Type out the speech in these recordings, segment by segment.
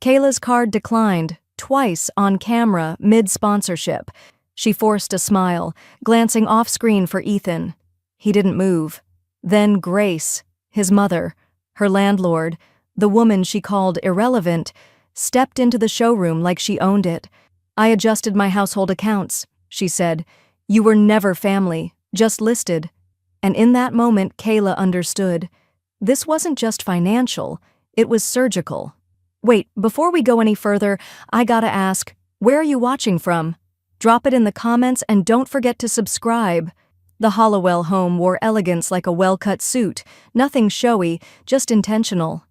Kayla's card declined, twice on camera, mid-sponsorship. She forced a smile, glancing off-screen for Ethan. He didn't move. Then Grace, his mother, her landlord, the woman she called irrelevant, stepped into the showroom like she owned it. "I adjusted my household accounts," she said. "You were never family, just listed." And in that moment, Kayla understood. This wasn't just financial, it was surgical. "Wait, before we go any further, I gotta ask, where are you watching from? Drop it in the comments and don't forget to subscribe." The Hollowell home wore elegance like a well-cut suit, nothing showy, just intentional.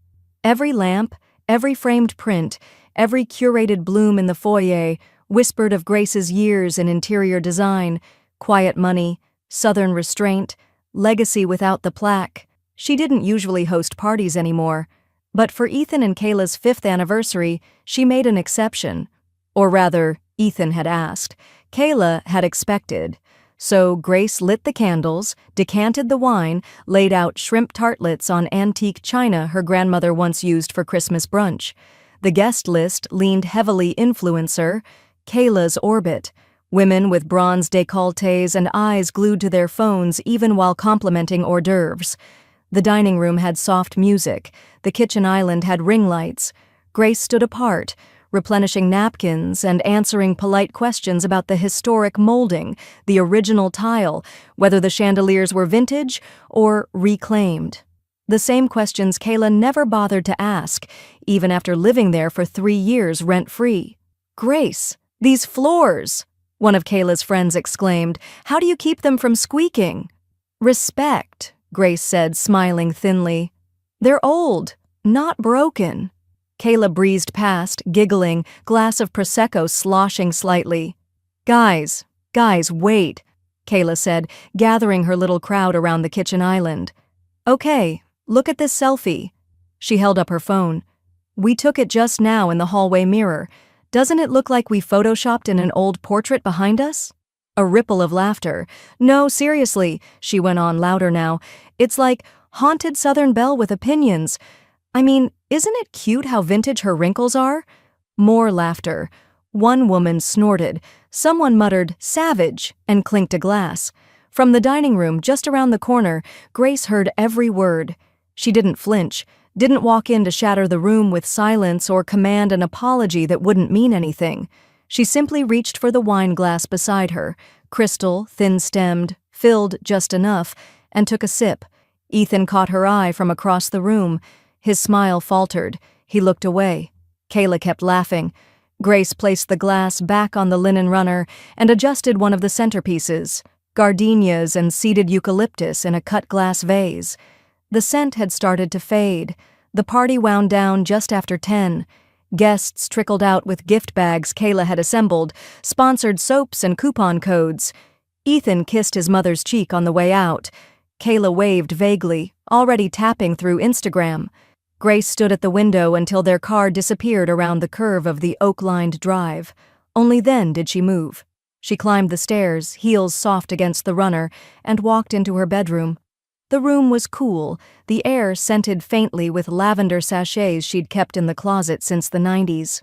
Every lamp, every framed print, every curated bloom in the foyer whispered of Grace's years in interior design, quiet money, southern restraint, legacy without the plaque. She didn't usually host parties anymore, but for Ethan and Kayla's 5th anniversary, she made an exception. Or rather, Ethan had asked. Kayla had expected. So Grace lit the candles, decanted the wine, laid out shrimp tartlets on antique china her grandmother once used for Christmas brunch. The guest list leaned heavily influencer, Kayla's orbit, women with bronze décolletés and eyes glued to their phones even while complimenting hors d'oeuvres. The dining room had soft music, the kitchen island had ring lights. Grace stood apart, replenishing napkins and answering polite questions about the historic molding, the original tile, whether the chandeliers were vintage or reclaimed. The same questions Kayla never bothered to ask, even after living there for 3 years rent-free. "Grace, these floors!" one of Kayla's friends exclaimed. "How do you keep them from squeaking?" "Respect," Grace said, smiling thinly. "They're old, not broken." Kayla breezed past, giggling, glass of Prosecco sloshing slightly. Guys, wait," Kayla said, gathering her little crowd around the kitchen island. "Okay, look at this selfie." She held up her phone. "We took it just now in the hallway mirror. Doesn't it look like we photoshopped in an old portrait behind us?" A ripple of laughter. "No, seriously," she went on louder now. "It's like haunted Southern belle with opinions. I mean, isn't it cute how vintage her wrinkles are?" More laughter. One woman snorted. Someone muttered, "Savage," and clinked a glass. From the dining room, just around the corner, Grace heard every word. She didn't flinch, didn't walk in to shatter the room with silence or command an apology that wouldn't mean anything. She simply reached for the wine glass beside her, crystal, thin-stemmed, filled just enough, and took a sip. Ethan caught her eye from across the room. His smile faltered. He looked away. Kayla kept laughing. Grace placed the glass back on the linen runner and adjusted one of the centerpieces, gardenias and seeded eucalyptus in a cut glass vase. The scent had started to fade. The party wound down just after 10. Guests trickled out with gift bags Kayla had assembled, sponsored soaps and coupon codes. Ethan kissed his mother's cheek on the way out. Kayla waved vaguely, already tapping through Instagram. Grace stood at the window until their car disappeared around the curve of the oak-lined drive. Only then did she move. She climbed the stairs, heels soft against the runner, and walked into her bedroom. The room was cool, the air scented faintly with lavender sachets she'd kept in the closet since the 90s.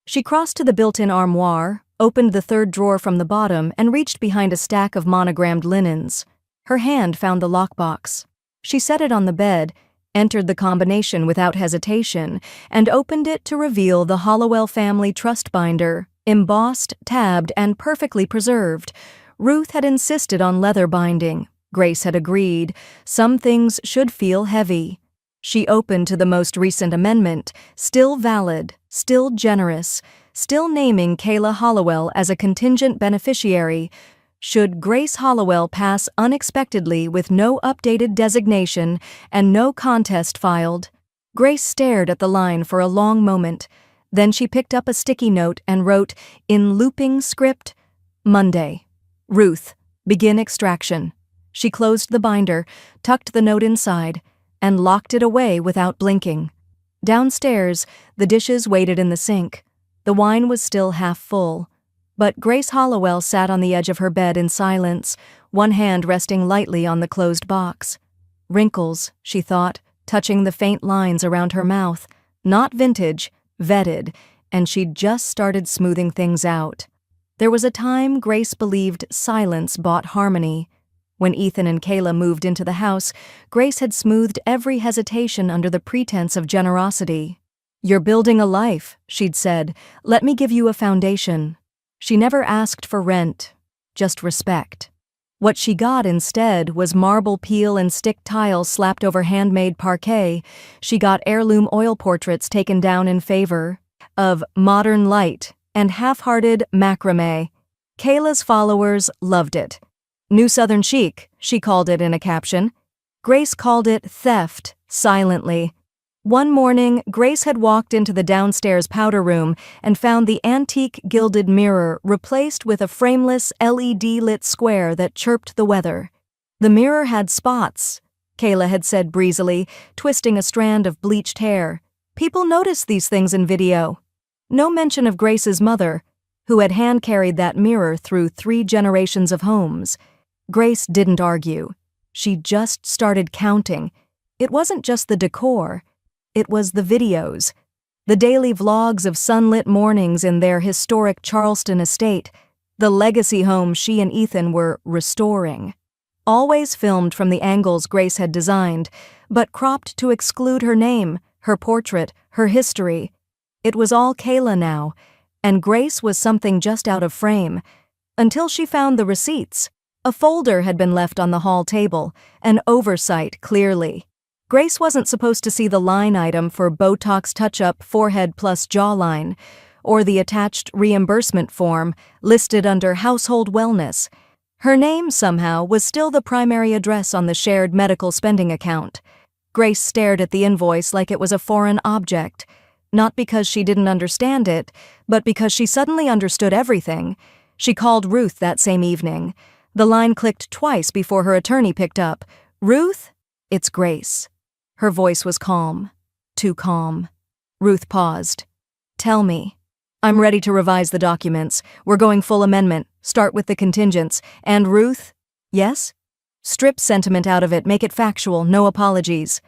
She crossed to the built-in armoire, opened the third drawer from the bottom, and reached behind a stack of monogrammed linens. Her hand found the lockbox. She set it on the bed, entered the combination without hesitation, and opened it to reveal the Hollowell family trust binder, embossed, tabbed, and perfectly preserved. Ruth had insisted on leather binding. Grace had agreed. Some things should feel heavy. She opened to the most recent amendment, still valid, still generous, still naming Kayla Hollowell as a contingent beneficiary. Should Grace Hollowell pass unexpectedly with no updated designation and no contest filed? Grace stared at the line for a long moment. Then she picked up a sticky note and wrote, in looping script, Monday. Ruth, begin extraction. She closed the binder, tucked the note inside, and locked it away without blinking. Downstairs, the dishes waited in the sink. The wine was still half full. But Grace Hollowell sat on the edge of her bed in silence, one hand resting lightly on the closed box. Wrinkles, she thought, touching the faint lines around her mouth. Not vintage, vetted, and she'd just started smoothing things out. There was a time Grace believed silence bought harmony. When Ethan and Kayla moved into the house, Grace had smoothed every hesitation under the pretense of generosity. "You're building a life," she'd said. "Let me give you a foundation." She never asked for rent, just respect. What she got instead was marble peel and stick tiles slapped over handmade parquet. She got heirloom oil portraits taken down in favor of modern light and half-hearted macrame. Kayla's followers loved it. "New Southern chic," she called it in a caption. Grace called it theft, silently. One morning, Grace had walked into the downstairs powder room and found the antique gilded mirror replaced with a frameless LED-lit square that chirped the weather. The mirror had spots, Kayla had said breezily, twisting a strand of bleached hair. People notice these things in video. No mention of Grace's mother, who had hand-carried that mirror through 3 generations of homes. Grace didn't argue. She just started counting. It wasn't just the decor. It was the videos. The daily vlogs of sunlit mornings in their historic Charleston estate, the legacy home she and Ethan were restoring. Always filmed from the angles Grace had designed, but cropped to exclude her name, her portrait, her history. It was all Kayla now, and Grace was something just out of frame. Until she found the receipts. A folder had been left on the hall table, an oversight clearly. Grace wasn't supposed to see the line item for Botox touch-up forehead plus jawline, or the attached reimbursement form listed under household wellness. Her name, somehow, was still the primary address on the shared medical spending account. Grace stared at the invoice like it was a foreign object, not because she didn't understand it, but because she suddenly understood everything. She called Ruth that same evening. The line clicked twice before her attorney picked up. "Ruth? It's Grace." Her voice was calm. Too calm. Ruth paused. "Tell me." "I'm ready to revise the documents. We're going full amendment. Start with the contingents. And Ruth?" "Yes?" "Strip sentiment out of it. Make it factual. No apologies."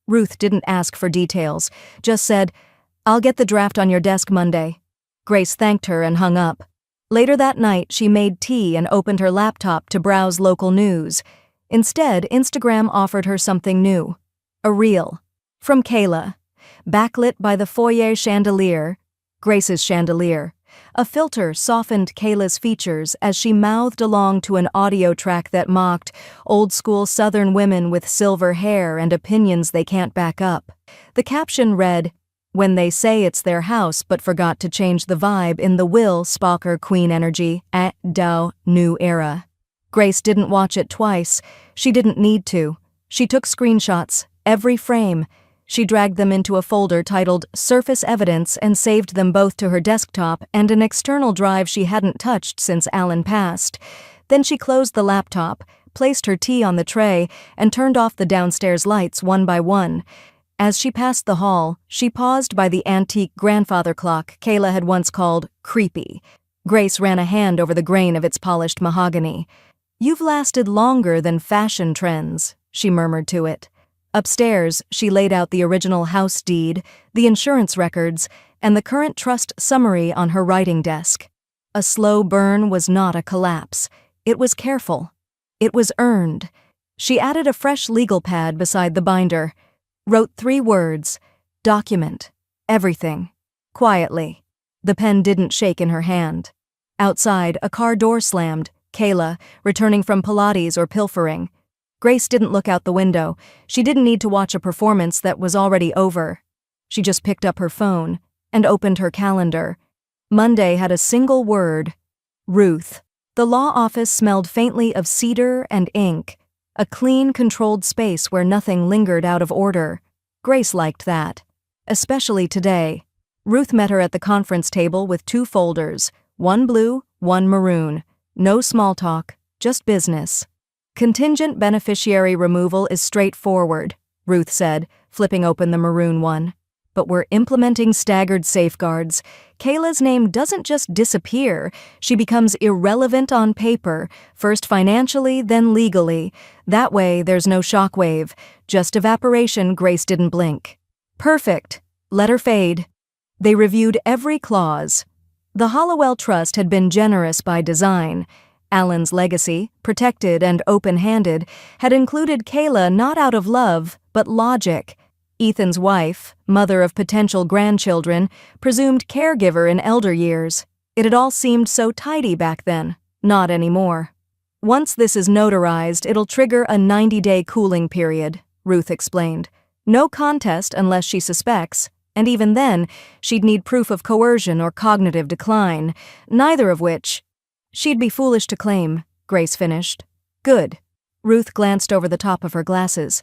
Ruth didn't ask for details. Just said, "I'll get the draft on your desk Monday." Grace thanked her and hung up. Later that night, she made tea and opened her laptop to browse local news. Instead, Instagram offered her something new. A reel. From Kayla. Backlit by the foyer chandelier. Grace's chandelier. A filter softened Kayla's features as she mouthed along to an audio track that mocked old-school Southern women with silver hair and opinions they can't back up. The caption read, "When they say it's their house but forgot to change the vibe in the Will Spocker Queen energy at DIL new era." Grace didn't watch it twice. She didn't need to. She took screenshots, every frame. She dragged them into a folder titled Surface Evidence and saved them both to her desktop and an external drive she hadn't touched since Alan passed. Then she closed the laptop, placed her tea on the tray, and turned off the downstairs lights one by one. As she passed the hall, she paused by the antique grandfather clock Kayla had once called creepy. Grace ran a hand over the grain of its polished mahogany. "You've lasted longer than fashion trends," she murmured to it. Upstairs, she laid out the original house deed, the insurance records, and the current trust summary on her writing desk. A slow burn was not a collapse. It was careful. It was earned. She added a fresh legal pad beside the binder. Wrote 3 words. Document. Everything. Quietly. The pen didn't shake in her hand. Outside, a car door slammed. Kayla, returning from Pilates or pilfering. Grace didn't look out the window. She didn't need to watch a performance that was already over. She just picked up her phone and opened her calendar. Monday had a single word. Ruth. The law office smelled faintly of cedar and ink. A clean, controlled space where nothing lingered out of order. Grace liked that. Especially today. Ruth met her at the conference table with 2 folders, one blue, one maroon. No small talk, just business. "Contingent beneficiary removal is straightforward," Ruth said, flipping open the maroon one. "But we're implementing staggered safeguards. Kayla's name doesn't just disappear. She becomes irrelevant on paper, first financially, then legally. That way, there's no shockwave. Just evaporation." Grace didn't blink. "Perfect. Let her fade." They reviewed every clause. The Hollowell Trust had been generous by design. Alan's legacy, protected and open-handed, had included Kayla not out of love, but logic. Ethan's wife, mother of potential grandchildren, presumed caregiver in elder years. It had all seemed so tidy back then. Not anymore. Once this is notarized, it'll trigger a 90-day cooling period, Ruth explained. No contest unless she suspects, and even then, she'd need proof of coercion or cognitive decline, neither of which she'd be foolish to claim, Grace finished. Good. Ruth glanced over the top of her glasses.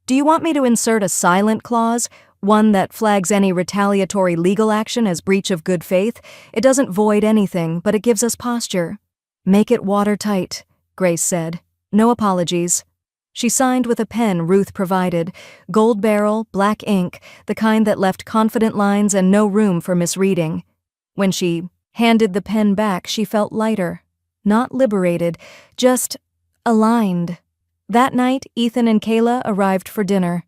Do you want me to insert a silent clause, one that flags any retaliatory legal action as breach of good faith? It doesn't void anything, but it gives us posture. Make it watertight, Grace said. No apologies. She signed with a pen Ruth provided, gold barrel, black ink, the kind that left confident lines and no room for misreading. When she handed the pen back, she felt lighter. Not liberated, just aligned. That night, Ethan and Kayla arrived for dinner.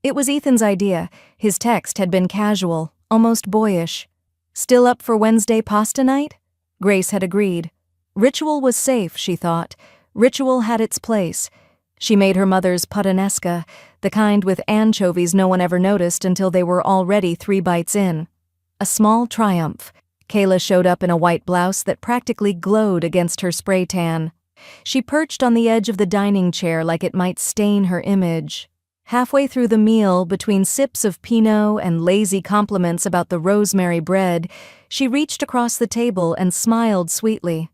It was Ethan's idea. His text had been casual, almost boyish. Still up for Wednesday pasta night? Grace had agreed. Ritual was safe, she thought. Ritual had its place. She made her mother's puttanesca, the kind with anchovies no one ever noticed until they were already 3 bites in. A small triumph. Kayla showed up in a white blouse that practically glowed against her spray tan. She perched on the edge of the dining chair like it might stain her image. Halfway through the meal, between sips of Pinot and lazy compliments about the rosemary bread, she reached across the table and smiled sweetly.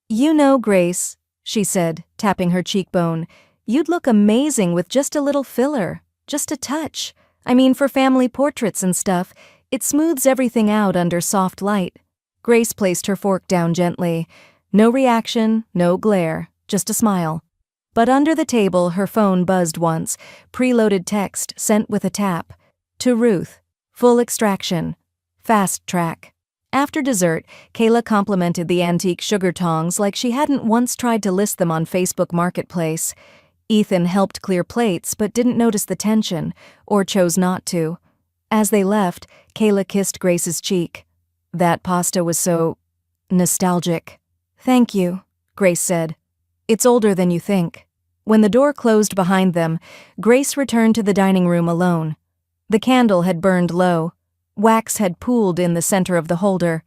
"You know, Grace," she said, tapping her cheekbone, "you'd look amazing with just a little filler, just a touch. I mean, for family portraits and stuff, it smooths everything out under soft light." Grace placed her fork down gently. No reaction, no glare, just a smile. But under the table, her phone buzzed once, preloaded text sent with a tap. To Ruth. Full extraction. Fast track. After dessert, Kayla complimented the antique sugar tongs like she hadn't once tried to list them on Facebook Marketplace. Ethan helped clear plates but didn't notice the tension, or chose not to. As they left, Kayla kissed Grace's cheek. That pasta was so nostalgic. "Thank you," Grace said. "It's older than you think." When the door closed behind them, Grace returned to the dining room alone. The candle had burned low. Wax had pooled in the center of the holder.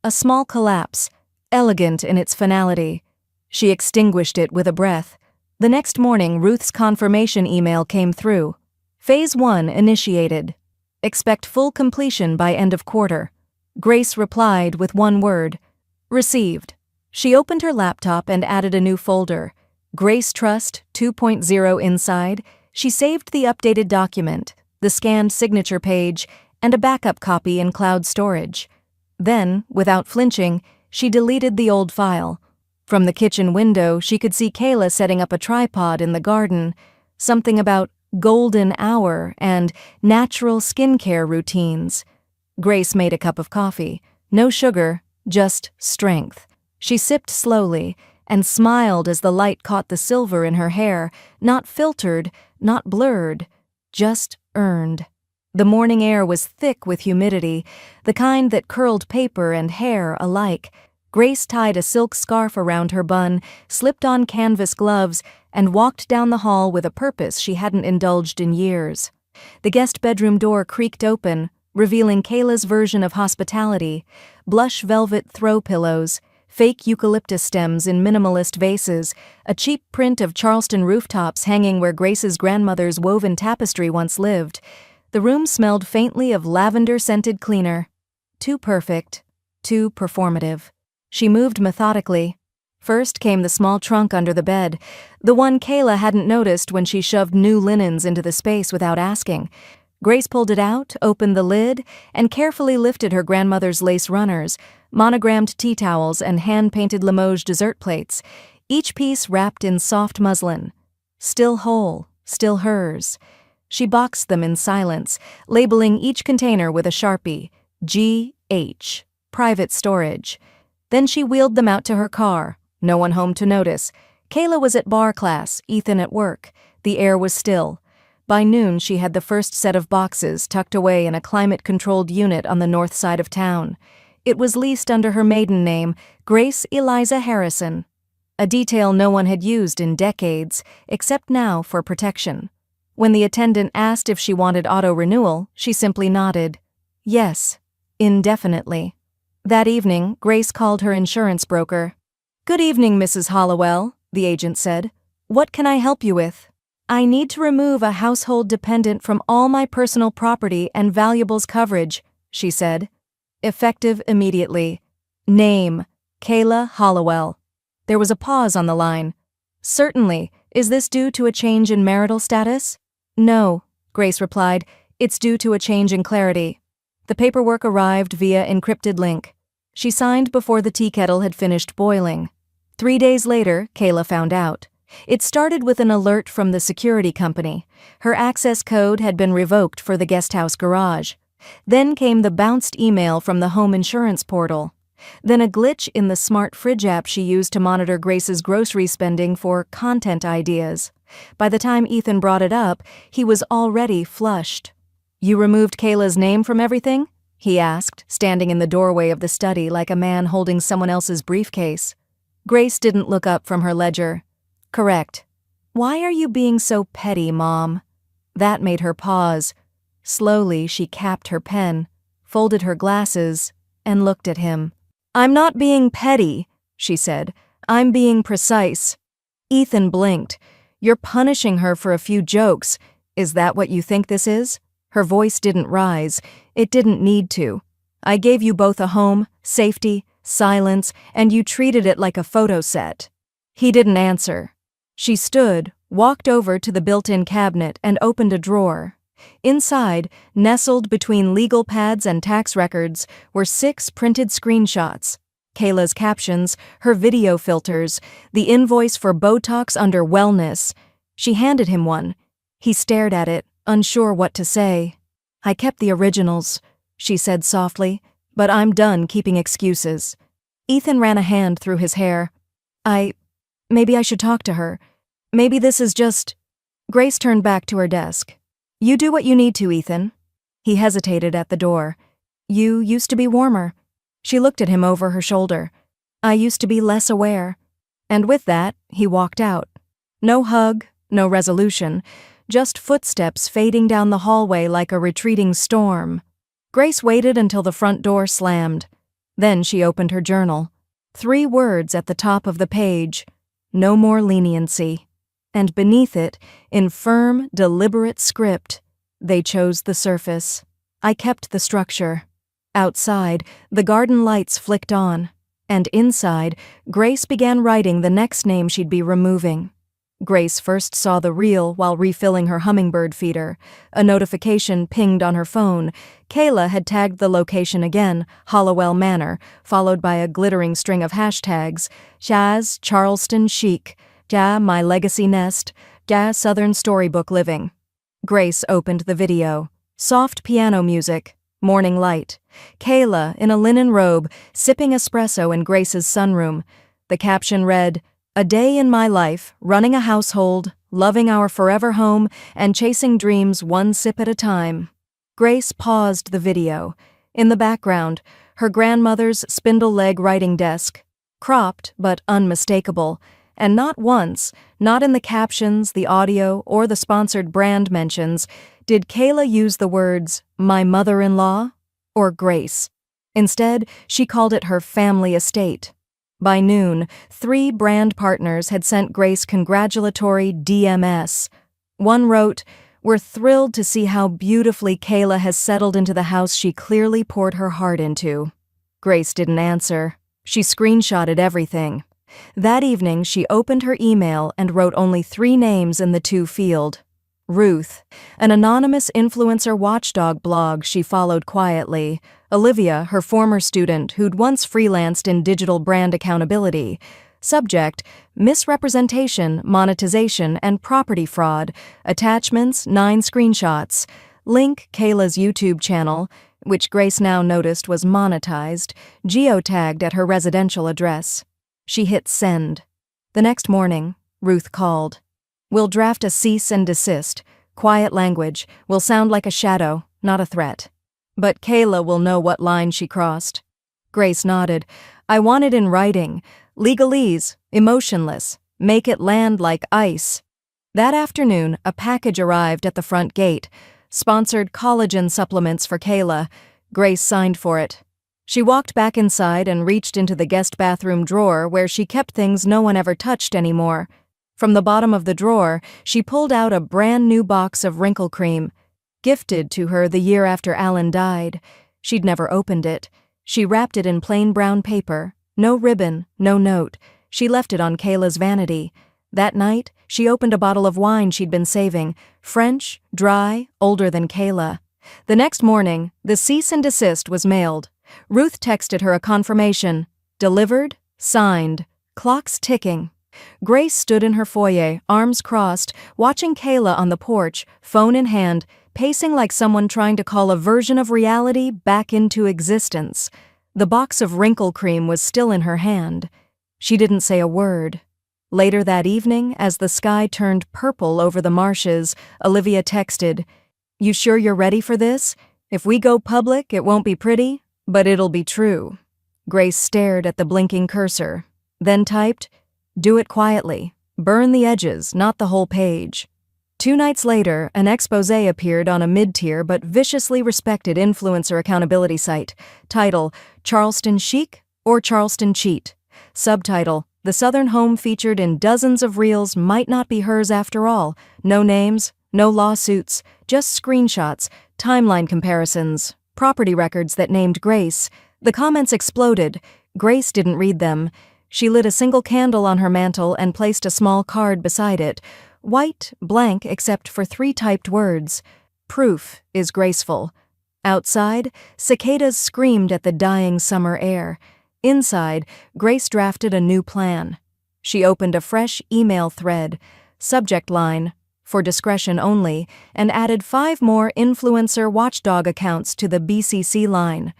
A small collapse, elegant in its finality. She extinguished it with a breath. The next morning, Ruth's confirmation email came through. Phase 1 initiated. Expect full completion by end of quarter. Grace replied with one word. Received. She opened her laptop and added a new folder. Grace Trust 2.0 inside. She saved the updated document, the scanned signature page, and a backup copy in cloud storage. Then, without flinching, she deleted the old file. From the kitchen window, she could see Kayla setting up a tripod in the garden. Something about golden hour and natural skincare routines. Grace made a cup of coffee. No sugar, just strength. She sipped slowly and smiled as the light caught the silver in her hair, not filtered, not blurred, just earned. The morning air was thick with humidity, the kind that curled paper and hair alike. Grace tied a silk scarf around her bun, slipped on canvas gloves, and walked down the hall with a purpose she hadn't indulged in years. The guest bedroom door creaked open, revealing Kayla's version of hospitality: blush velvet throw pillows, fake eucalyptus stems in minimalist vases, a cheap print of Charleston rooftops hanging where Grace's grandmother's woven tapestry once lived. The room smelled faintly of lavender-scented cleaner. Too perfect, too performative. She moved methodically. First came the small trunk under the bed, the one Kayla hadn't noticed when she shoved new linens into the space without asking. Grace pulled it out, opened the lid, and carefully lifted her grandmother's lace runners, monogrammed tea towels, and hand-painted Limoges dessert plates, each piece wrapped in soft muslin. Still whole, still hers. She boxed them in silence, labeling each container with a Sharpie, G.H., private storage. Then she wheeled them out to her car, no one home to notice. Kayla was at bar class, Ethan at work. The air was still. By noon, she had the first set of boxes tucked away in a climate-controlled unit on the north side of town. It was leased under her maiden name, Grace Eliza Harrison, a detail no one had used in decades, except now for protection. When the attendant asked if she wanted auto-renewal, she simply nodded. Yes, indefinitely. That evening, Grace called her insurance broker. "Good evening, Mrs. Hollowell," the agent said. "What can I help you with?" "I need to remove a household dependent from all my personal property and valuables coverage," she said. Effective immediately. Name: Kayla Hollowell. There was a pause on the line. "Certainly. Is this due to a change in marital status?" "No," Grace replied. "It's due to a change in clarity." The paperwork arrived via encrypted link. She signed before the tea kettle had finished boiling. 3 days later, Kayla found out. It started with an alert from the security company. Her access code had been revoked for the guesthouse garage. Then came the bounced email from the home insurance portal. Then a glitch in the smart fridge app she used to monitor Grace's grocery spending for content ideas. By the time Ethan brought it up, he was already flushed. "You removed Kayla's name from everything?" he asked, standing in the doorway of the study like a man holding someone else's briefcase. Grace didn't look up from her ledger. "Correct." "Why are you being so petty, Mom?" That made her pause. Slowly, she capped her pen, folded her glasses, and looked at him. "I'm not being petty," she said. "I'm being precise." Ethan blinked. "You're punishing her for a few jokes. Is that what you think this is?" Her voice didn't rise. It didn't need to. "I gave you both a home, safety, silence, and you treated it like a photo set." He didn't answer. She stood, walked over to the built-in cabinet, and opened a drawer. Inside, nestled between legal pads and tax records, were 6 printed screenshots. Kayla's captions, her video filters, the invoice for Botox under wellness. She handed him one. He stared at it, unsure what to say. "I kept the originals," she said softly, "but I'm done keeping excuses." Ethan ran a hand through his hair. Maybe I should talk to her. Maybe this is just—" Grace turned back to her desk. "You do what you need to, Ethan." He hesitated at the door. "You used to be warmer." She looked at him over her shoulder. "I used to be less aware." And with that, he walked out. No hug, no resolution, just footsteps fading down the hallway like a retreating storm. Grace waited until the front door slammed. Then she opened her journal. 3 words at the top of the page: "No more leniency." And beneath it, in firm, deliberate script, they chose the surface. I kept the structure. Outside, the garden lights flicked on. And inside, Grace began writing the next name she'd be removing. Grace first saw the reel while refilling her hummingbird feeder. A notification pinged on her phone. Kayla had tagged the location again, Hollowell Manor, followed by a glittering string of hashtags: Jazz, Charleston Chic, Ja, My Legacy Nest, Ja, Southern Storybook Living. Grace opened the video. Soft piano music, morning light. Kayla, in a linen robe, sipping espresso in Grace's sunroom. The caption read, "A day in my life, running a household, loving our forever home, and chasing dreams one sip at a time." Grace paused the video. In the background, her grandmother's spindle-leg writing desk. Cropped, but unmistakable. And not once, not in the captions, the audio, or the sponsored brand mentions, did Kayla use the words, "my mother-in-law," or Grace. Instead, she called it her family estate. By noon, 3 brand partners had sent Grace congratulatory DMS. One wrote, "We're thrilled to see how beautifully Kayla has settled into the house she clearly poured her heart into." Grace didn't answer. She screenshotted everything. That evening, she opened her email and wrote only 3 names in the to field. Ruth, an anonymous influencer watchdog blog she followed quietly. Olivia, her former student who'd once freelanced in digital brand accountability. Subject, misrepresentation, monetization, and property fraud. Attachments, 9 screenshots. Link, Kayla's YouTube channel, which Grace now noticed was monetized, geotagged at her residential address. She hit send. The next morning, Ruth called. "We'll draft a cease and desist. Quiet language will sound like a shadow, not a threat. But Kayla will know what line she crossed. Grace nodded. I want it in writing. Legalese, emotionless. Make it land like ice. That afternoon, a package arrived at the front gate. Sponsored collagen supplements for Kayla. Grace signed for it. She walked back inside and reached into the guest bathroom drawer where she kept things no one ever touched anymore. From the bottom of the drawer, she pulled out a brand new box of wrinkle cream, gifted to her the year after Alan died. She'd never opened it. She wrapped it in plain brown paper. No ribbon, no note. She left it on Kayla's vanity. That night, she opened a bottle of wine she'd been saving, French, dry, older than Kayla. The next morning, the cease and desist was mailed. Ruth texted her a confirmation. Delivered, signed, clocks ticking. Grace stood in her foyer, arms crossed, watching Kayla on the porch, phone in hand, pacing like someone trying to call a version of reality back into existence. The box of wrinkle cream was still in her hand. She didn't say a word. Later that evening, as the sky turned purple over the marshes, Olivia texted, "You sure you're ready for this? If we go public, it won't be pretty, but it'll be true." Grace stared at the blinking cursor, then typed, "Do it quietly. Burn the edges, not the whole page." 2 nights later, an exposé appeared on a mid-tier but viciously respected influencer accountability site. Title, Charleston Chic or Charleston Cheat. Subtitle, the Southern home featured in dozens of reels might not be hers after all. No names, no lawsuits, just screenshots, timeline comparisons, property records that named Grace. The comments exploded. Grace didn't read them. She lit a single candle on her mantel and placed a small card beside it. White, blank except for 3 typed words. Proof is graceful. Outside, cicadas screamed at the dying summer air. Inside, Grace drafted a new plan. She opened a fresh email thread, subject line, for discretion only, and added 5 more influencer watchdog accounts to the BCC line.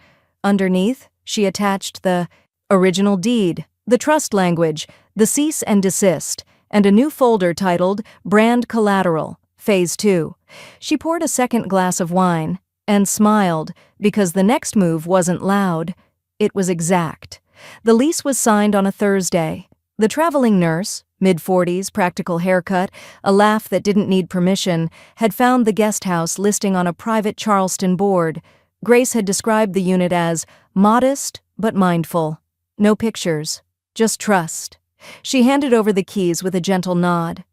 Underneath, she attached the original deed, the trust language, the cease and desist, and a new folder titled Brand Collateral, Phase 2. She poured a second glass of wine and smiled because the next move wasn't loud. It was exact. The lease was signed on a Thursday. The traveling nurse, mid-40s, practical haircut, a laugh that didn't need permission, had found the guest house listing on a private Charleston board. Grace had described the unit as modest but mindful. No pictures, just trust. She handed over the keys with a gentle nod.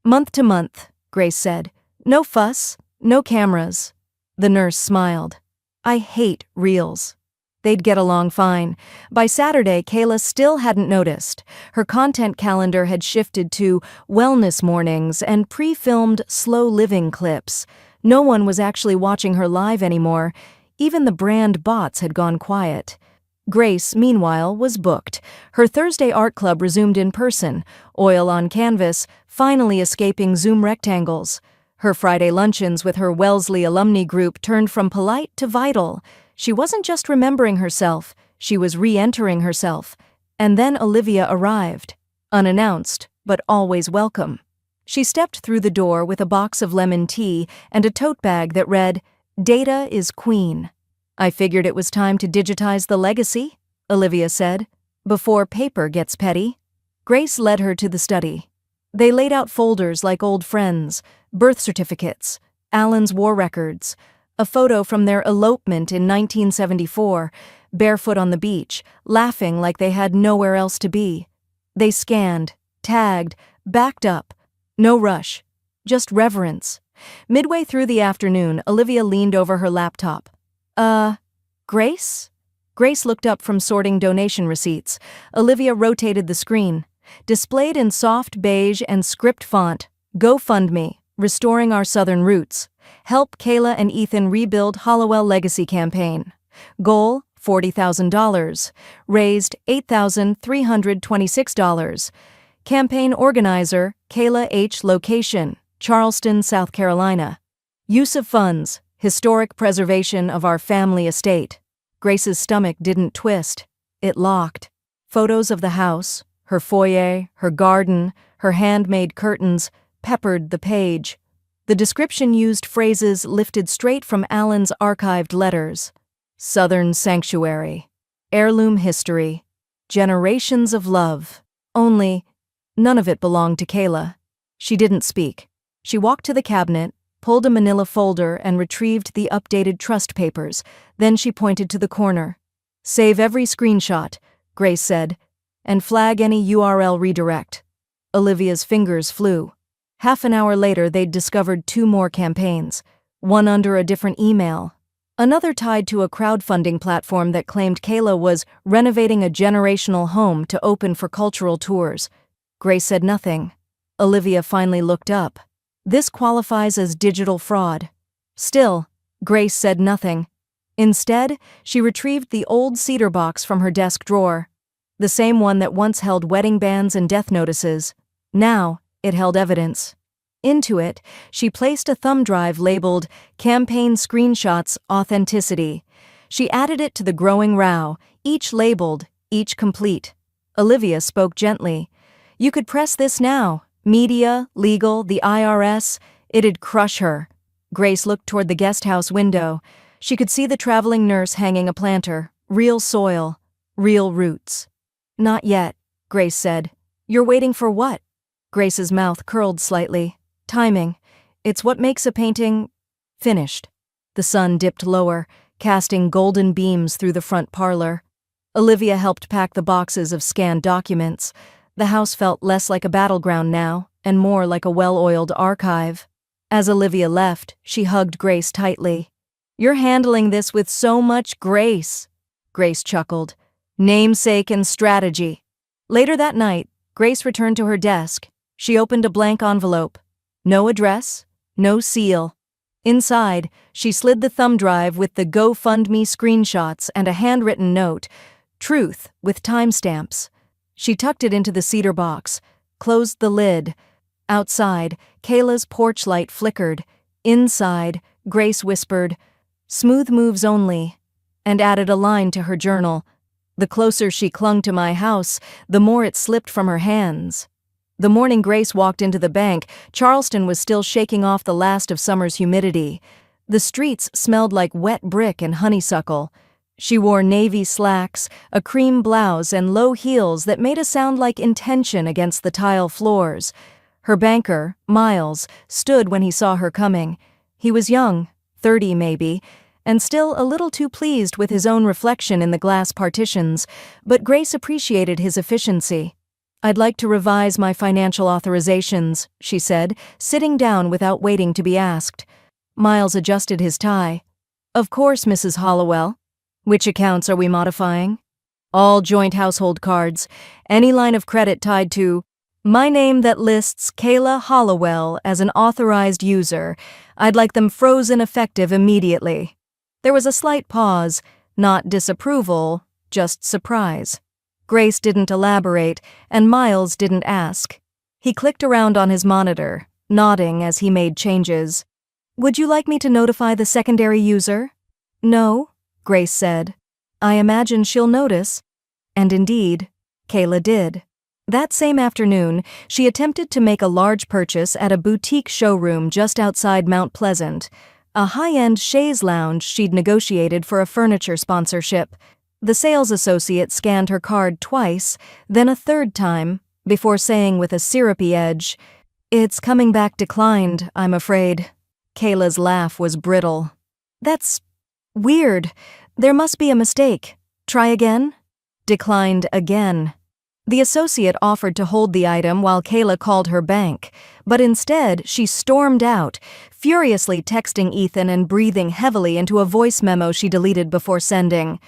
Month to month, Grace said. No fuss, no cameras. The nurse smiled. I hate reels. They'd get along fine. By Saturday, Kayla still hadn't noticed. Her content calendar had shifted to wellness mornings and pre-filmed slow living clips. No one was actually watching her live anymore. Even the brand bots had gone quiet. Grace, meanwhile, was booked. Her Thursday art club resumed in person, oil on canvas, finally escaping Zoom rectangles. Her Friday luncheons with her Wellesley alumni group turned from polite to vital. She wasn't just remembering herself, she was re-entering herself. And then Olivia arrived, unannounced, but always welcome. She stepped through the door with a box of lemon tea and a tote bag that read, Data is Queen. I figured it was time to digitize the legacy, Olivia said, before paper gets petty. Grace led her to the study. They laid out folders like old friends, birth certificates, Alan's war records, a photo from their elopement in 1974, barefoot on the beach, laughing like they had nowhere else to be. They scanned, tagged, backed up. No rush, just reverence. Midway through the afternoon, Olivia leaned over her laptop. Grace? Grace looked up from sorting donation receipts. Olivia rotated the screen. Displayed in soft beige and script font, GoFundMe, Restoring Our Southern Roots. Help Kayla and Ethan rebuild Hollowell Legacy Campaign. Goal, $40,000. Raised, $8,326. Campaign organizer, Kayla H. Location, Charleston, South Carolina. Use of funds, historic preservation of our family estate. Grace's stomach didn't twist. It locked. Photos of the house, her foyer, her garden, her handmade curtains, peppered the page. The description used phrases lifted straight from Alan's archived letters. Southern Sanctuary. Heirloom history. Generations of love. Only, none of it belonged to Kayla. She didn't speak. She walked to the cabinet, pulled a manila folder and retrieved the updated trust papers. Then she pointed to the corner. Save every screenshot, Grace said, and flag any URL redirect. Olivia's fingers flew. Half an hour later, they'd discovered 2 more campaigns, one under a different email, another tied to a crowdfunding platform that claimed Kayla was renovating a generational home to open for cultural tours. Grace said nothing. Olivia finally looked up. This qualifies as digital fraud. Still, Grace said nothing. Instead, she retrieved the old cedar box from her desk drawer, the same one that once held wedding bands and death notices. Now, it held evidence. Into it, she placed a thumb drive labeled Campaign Screenshots Authenticity. She added it to the growing row, each labeled, each complete. Olivia spoke gently. You could press this now. Media, legal, the IRS. It'd crush her. Grace looked toward the guest house window. She could see the traveling nurse hanging a planter. Real soil. Real roots. Not yet, Grace said. You're waiting for what? Grace's mouth curled slightly. Timing. It's what makes a painting finished. The sun dipped lower, casting golden beams through the front parlor. Olivia helped pack the boxes of scanned documents. The house felt less like a battleground now, and more like a well-oiled archive. As Olivia left, she hugged Grace tightly. You're handling this with so much grace, Grace chuckled. Namesake and strategy. Later that night, Grace returned to her desk. She opened a blank envelope. No address, no seal. Inside, she slid the thumb drive with the GoFundMe screenshots and a handwritten note, Truth, with timestamps. She tucked it into the cedar box, closed the lid. Outside, Kayla's porch light flickered. Inside, Grace whispered, Smooth moves only, and added a line to her journal. The closer she clung to my house, the more it slipped from her hands. The morning Grace walked into the bank, Charleston was still shaking off the last of summer's humidity. The streets smelled like wet brick and honeysuckle. She wore navy slacks, a cream blouse, and low heels that made a sound like intention against the tile floors. Her banker, Miles, stood when he saw her coming. He was young, 30 maybe, and still a little too pleased with his own reflection in the glass partitions, but Grace appreciated his efficiency. I'd like to revise my financial authorizations, she said, sitting down without waiting to be asked. Miles adjusted his tie. Of course, Mrs. Hollowell. Which accounts are we modifying? All joint household cards, any line of credit tied to my name that lists Kayla Hollowell as an authorized user. I'd like them frozen effective immediately. There was a slight pause, not disapproval, just surprise. Grace didn't elaborate, and Miles didn't ask. He clicked around on his monitor, nodding as he made changes. Would you like me to notify the secondary user? No, Grace said. I imagine she'll notice. And indeed, Kayla did. That same afternoon, she attempted to make a large purchase at a boutique showroom just outside Mount Pleasant, a high-end chaise lounge she'd negotiated for a furniture sponsorship. The sales associate scanned her card twice, then a third time, before saying with a syrupy edge, It's coming back declined, I'm afraid. Kayla's laugh was brittle. That's weird. There must be a mistake. Try again? Declined again. The associate offered to hold the item while Kayla called her bank, but instead she stormed out, furiously texting Ethan and breathing heavily into a voice memo she deleted before sending.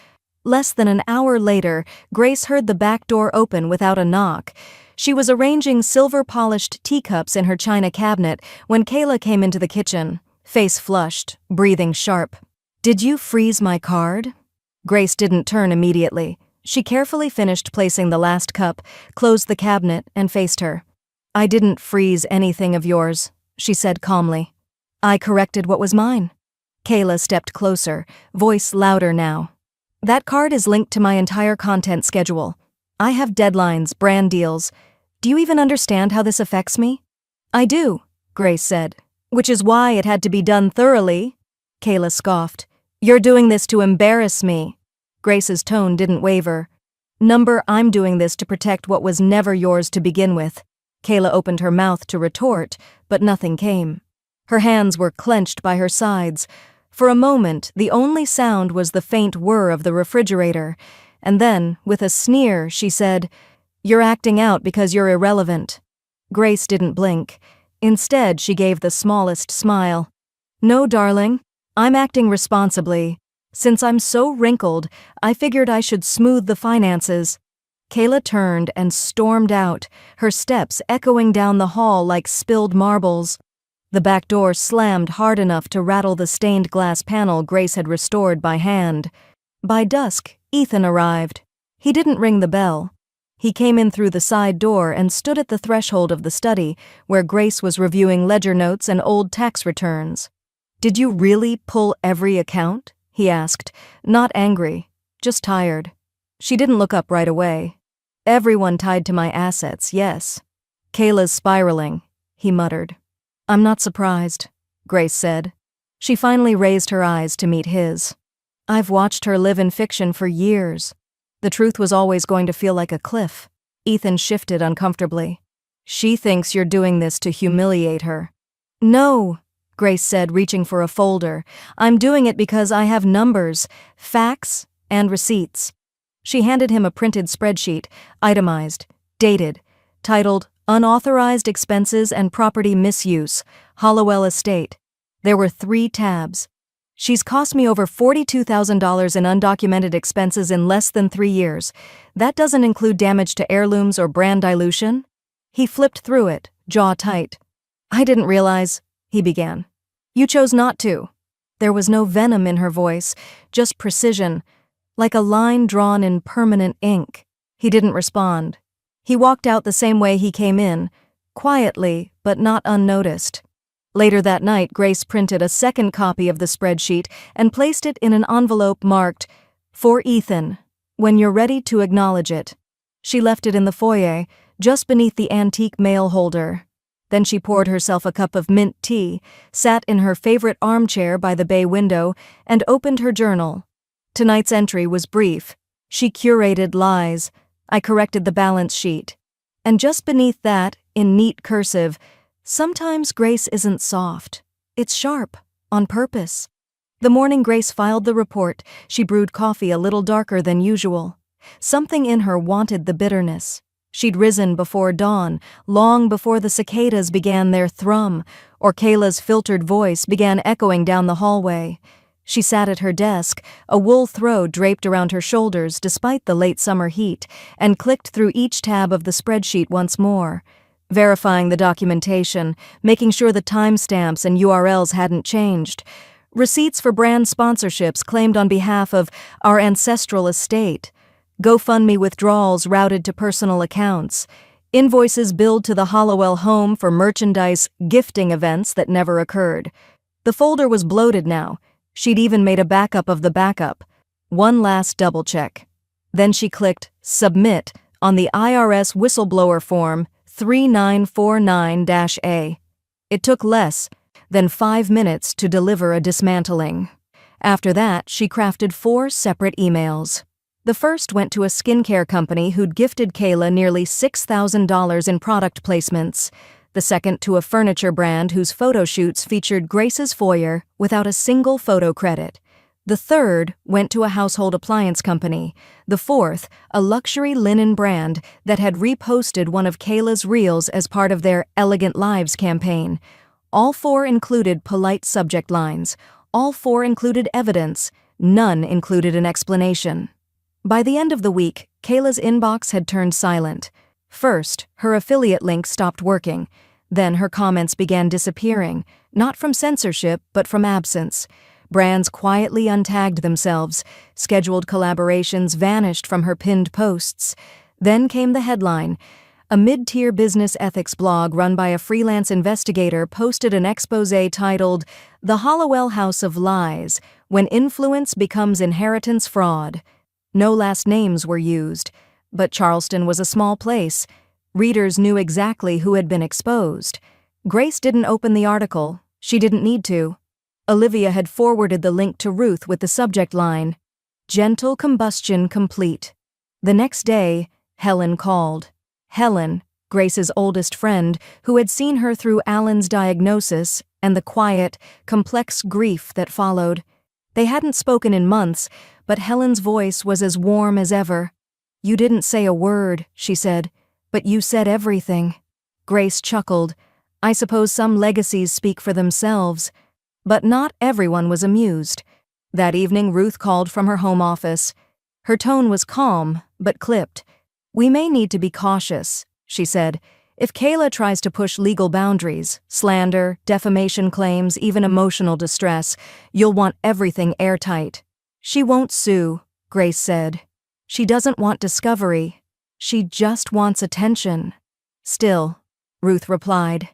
Less than an hour later, Grace heard the back door open without a knock. She was arranging silver-polished teacups in her china cabinet when Kayla came into the kitchen, face flushed, breathing sharp. Did you freeze my card? Grace didn't turn immediately. She carefully finished placing the last cup, closed the cabinet, and faced her. I didn't freeze anything of yours, she said calmly. I corrected what was mine. Kayla stepped closer, voice louder now. That card is linked to my entire content schedule. I have deadlines, brand deals. Do you even understand how this affects me? I do, Grace said. Which is why it had to be done thoroughly, Kayla scoffed. You're doing this to embarrass me. Grace's tone didn't waver. Number, I'm doing this to protect what was never yours to begin with. Kayla opened her mouth to retort, but nothing came. Her hands were clenched by her sides. For a moment, the only sound was the faint whir of the refrigerator, and then, with a sneer, she said, "You're acting out because you're irrelevant." Grace didn't blink. Instead, she gave the smallest smile. "No, darling, I'm acting responsibly. Since I'm so wrinkled, I figured I should smooth the finances." Kayla turned and stormed out, her steps echoing down the hall like spilled marbles. The back door slammed hard enough to rattle the stained glass panel Grace had restored by hand. By dusk, Ethan arrived. He didn't ring the bell. He came in through the side door and stood at the threshold of the study, where Grace was reviewing ledger notes and old tax returns. "Did you really pull every account?" he asked, not angry, just tired. She didn't look up right away. "Everyone tied to my assets, yes." "Kayla's spiraling," he muttered. "I'm not surprised," Grace said. She finally raised her eyes to meet his. "I've watched her live in fiction for years. The truth was always going to feel like a cliff." Ethan shifted uncomfortably. "She thinks you're doing this to humiliate her." "No," Grace said, reaching for a folder. "I'm doing it because I have numbers, facts, and receipts." She handed him a printed spreadsheet, itemized, dated, titled Unauthorized Expenses and Property Misuse, Hollowell Estate. There were 3 tabs. "She's cost me over $42,000 in undocumented expenses in less than 3 years. That doesn't include damage to heirlooms or brand dilution?" He flipped through it, jaw tight. "I didn't realize," he began. "You chose not to." There was no venom in her voice, just precision, like a line drawn in permanent ink. He didn't respond. He walked out the same way he came in, quietly but not unnoticed. Later that night, Grace printed a second copy of the spreadsheet and placed it in an envelope marked, "For Ethan, when you're ready to acknowledge it." She left it in the foyer, just beneath the antique mail holder. Then she poured herself a cup of mint tea, sat in her favorite armchair by the bay window, and opened her journal. Tonight's entry was brief. She curated lies. I corrected the balance sheet. And just beneath that, in neat cursive, "Sometimes Grace isn't soft. It's sharp, on purpose." The morning Grace filed the report, she brewed coffee a little darker than usual. Something in her wanted the bitterness. She'd risen before dawn, long before the cicadas began their thrum, or Kayla's filtered voice began echoing down the hallway. She sat at her desk, a wool throw draped around her shoulders despite the late summer heat, and clicked through each tab of the spreadsheet once more, verifying the documentation, making sure the timestamps and URLs hadn't changed. Receipts for brand sponsorships claimed on behalf of our ancestral estate. GoFundMe withdrawals routed to personal accounts. Invoices billed to the Hollowell home for merchandise gifting events that never occurred. The folder was bloated now. She'd even made a backup of the backup. One last double check. Then she clicked Submit on the IRS whistleblower form 3949-A. It took less than 5 minutes to deliver a dismantling. After that, she crafted 4 separate emails. The first went to a skincare company who'd gifted Kayla nearly $6,000 in product placements. The second to a furniture brand whose photo shoots featured Grace's foyer without a single photo credit. The third went to a household appliance company. The fourth, a luxury linen brand that had reposted one of Kayla's reels as part of their Elegant Lives campaign. All 4 included polite subject lines. All 4 included evidence. None included an explanation. By the end of the week, Kayla's inbox had turned silent. First, her affiliate link stopped working. Then her comments began disappearing, not from censorship, but from absence. Brands quietly untagged themselves. Scheduled collaborations vanished from her pinned posts. Then came the headline. A mid-tier business ethics blog run by a freelance investigator posted an exposé titled, "The Hollowell House of Lies, When Influence Becomes Inheritance Fraud." No last names were used, but Charleston was a small place. Readers knew exactly who had been exposed. Grace didn't open the article. She didn't need to. Olivia had forwarded the link to Ruth with the subject line, "Gentle combustion complete." The next day, Helen called. Helen, Grace's oldest friend, who had seen her through Alan's diagnosis and the quiet, complex grief that followed. They hadn't spoken in months, but Helen's voice was as warm as ever. "You didn't say a word," she said, "but you said everything." Grace chuckled. "I suppose some legacies speak for themselves." But not everyone was amused. That evening, Ruth called from her home office. Her tone was calm, but clipped. "We may need to be cautious," she said. "If Kayla tries to push legal boundaries, slander, defamation claims, even emotional distress, you'll want everything airtight." "She won't sue," Grace said. "She doesn't want discovery. She just wants attention." "Still," Ruth replied,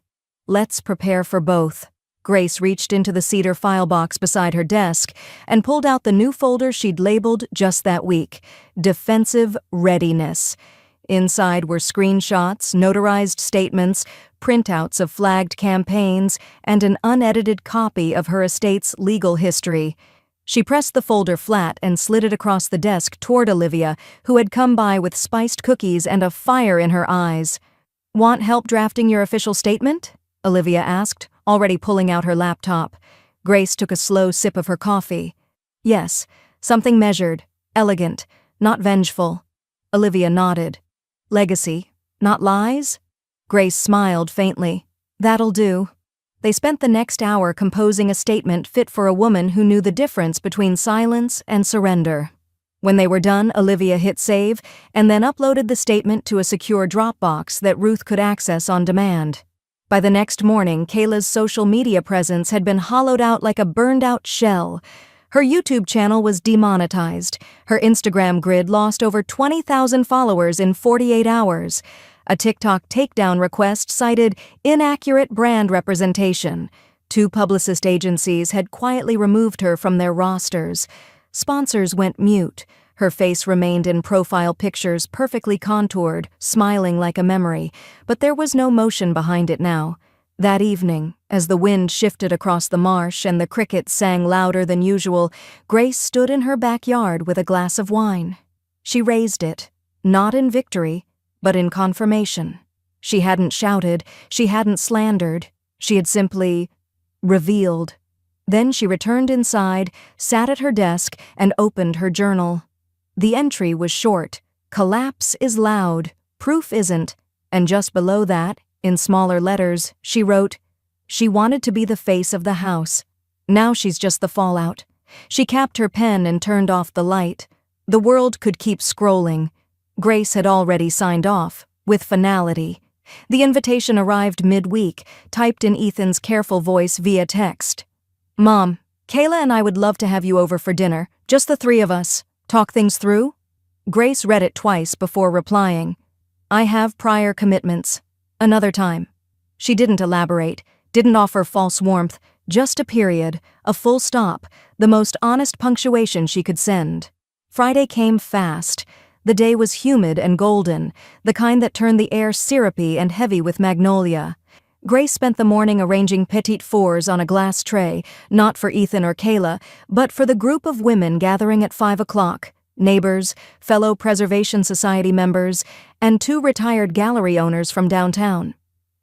"let's prepare for both." Grace reached into the cedar file box beside her desk and pulled out the new folder she'd labeled just that week, Defensive Readiness. Inside were screenshots, notarized statements, printouts of flagged campaigns, and an unedited copy of her estate's legal history. She pressed the folder flat and slid it across the desk toward Olivia, who had come by with spiced cookies and a fire in her eyes. "Want help drafting your official statement?" Olivia asked, already pulling out her laptop. Grace took a slow sip of her coffee. "Yes, something measured, elegant, not vengeful." Olivia nodded. "Legacy, not lies?" Grace smiled faintly. "That'll do." They spent the next hour composing a statement fit for a woman who knew the difference between silence and surrender. When they were done, Olivia hit save and then uploaded the statement to a secure Dropbox that Ruth could access on demand. By the next morning, Kayla's social media presence had been hollowed out like a burned-out shell. Her YouTube channel was demonetized. Her Instagram grid lost over 20,000 followers in 48 hours. A TikTok takedown request cited inaccurate brand representation. 2 publicist agencies had quietly removed her from their rosters. Sponsors went mute. Her face remained in profile pictures perfectly contoured, smiling like a memory, but there was no motion behind it now. That evening, as the wind shifted across the marsh and the crickets sang louder than usual, Grace stood in her backyard with a glass of wine. She raised it, not in victory, but in confirmation. She hadn't shouted, she hadn't slandered, she had simply revealed. Then she returned inside, sat at her desk, and opened her journal. The entry was short. "Collapse is loud, proof isn't," and just below that, in smaller letters, she wrote, "She wanted to be the face of the house. Now she's just the fallout." She capped her pen and turned off the light. The world could keep scrolling. Grace had already signed off, with finality. The invitation arrived midweek, typed in Ethan's careful voice via text. "Mom, Kayla and I would love to have you over for dinner, just the 3 of us. Talk things through?" Grace read it twice before replying. "I have prior commitments. Another time." She didn't elaborate, didn't offer false warmth, just a period, a full stop, the most honest punctuation she could send. Friday came fast. The day was humid and golden, the kind that turned the air syrupy and heavy with magnolia. Grace spent the morning arranging petit fours on a glass tray, not for Ethan or Kayla, but for the group of women gathering at 5 o'clock, neighbors, fellow Preservation Society members, and 2 retired gallery owners from downtown.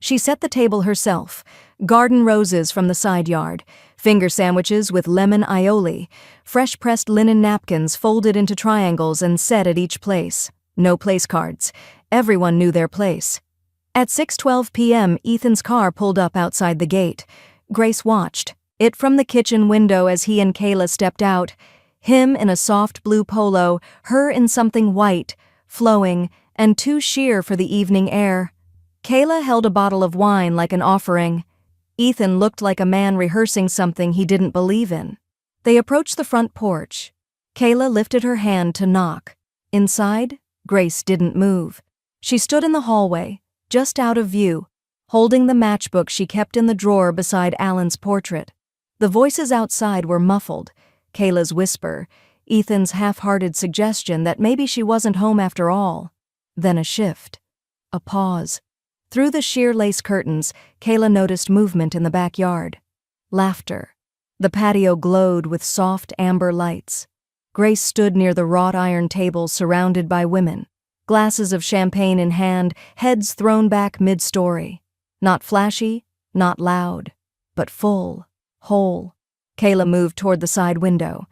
She set the table herself, garden roses from the side yard, finger sandwiches with lemon aioli, fresh-pressed linen napkins folded into triangles and set at each place. No place cards. Everyone knew their place. At 6:12 p.m., Ethan's car pulled up outside the gate. Grace watched it from the kitchen window as he and Kayla stepped out, him in a soft blue polo, her in something white, flowing, and too sheer for the evening air. Kayla held a bottle of wine like an offering. Ethan looked like a man rehearsing something he didn't believe in. They approached the front porch. Kayla lifted her hand to knock. Inside, Grace didn't move. She stood in the hallway, just out of view, holding the matchbook she kept in the drawer beside Alan's portrait. The voices outside were muffled. Kayla's whisper, Ethan's half-hearted suggestion that maybe she wasn't home after all. Then a shift. A pause. Through the sheer lace curtains, Kayla noticed movement in the backyard. Laughter. The patio glowed with soft amber lights. Grace stood near the wrought iron table surrounded by women, glasses of champagne in hand, heads thrown back mid-story. Not flashy, not loud, but full, whole. Kayla moved toward the side window.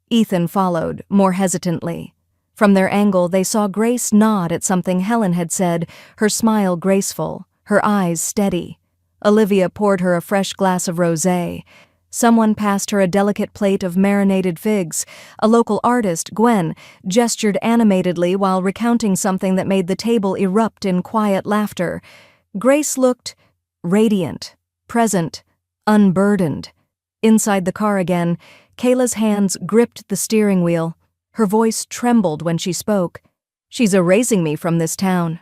Ethan followed, more hesitantly. From their angle, they saw Grace nod at something Helen had said, her smile graceful, her eyes steady. Olivia poured her a fresh glass of rosé. Someone passed her a delicate plate of marinated figs. A local artist, Gwen, gestured animatedly while recounting something that made the table erupt in quiet laughter. Grace looked radiant, present, unburdened. Inside the car again, Kayla's hands gripped the steering wheel. Her voice trembled when she spoke. "She's erasing me from this town."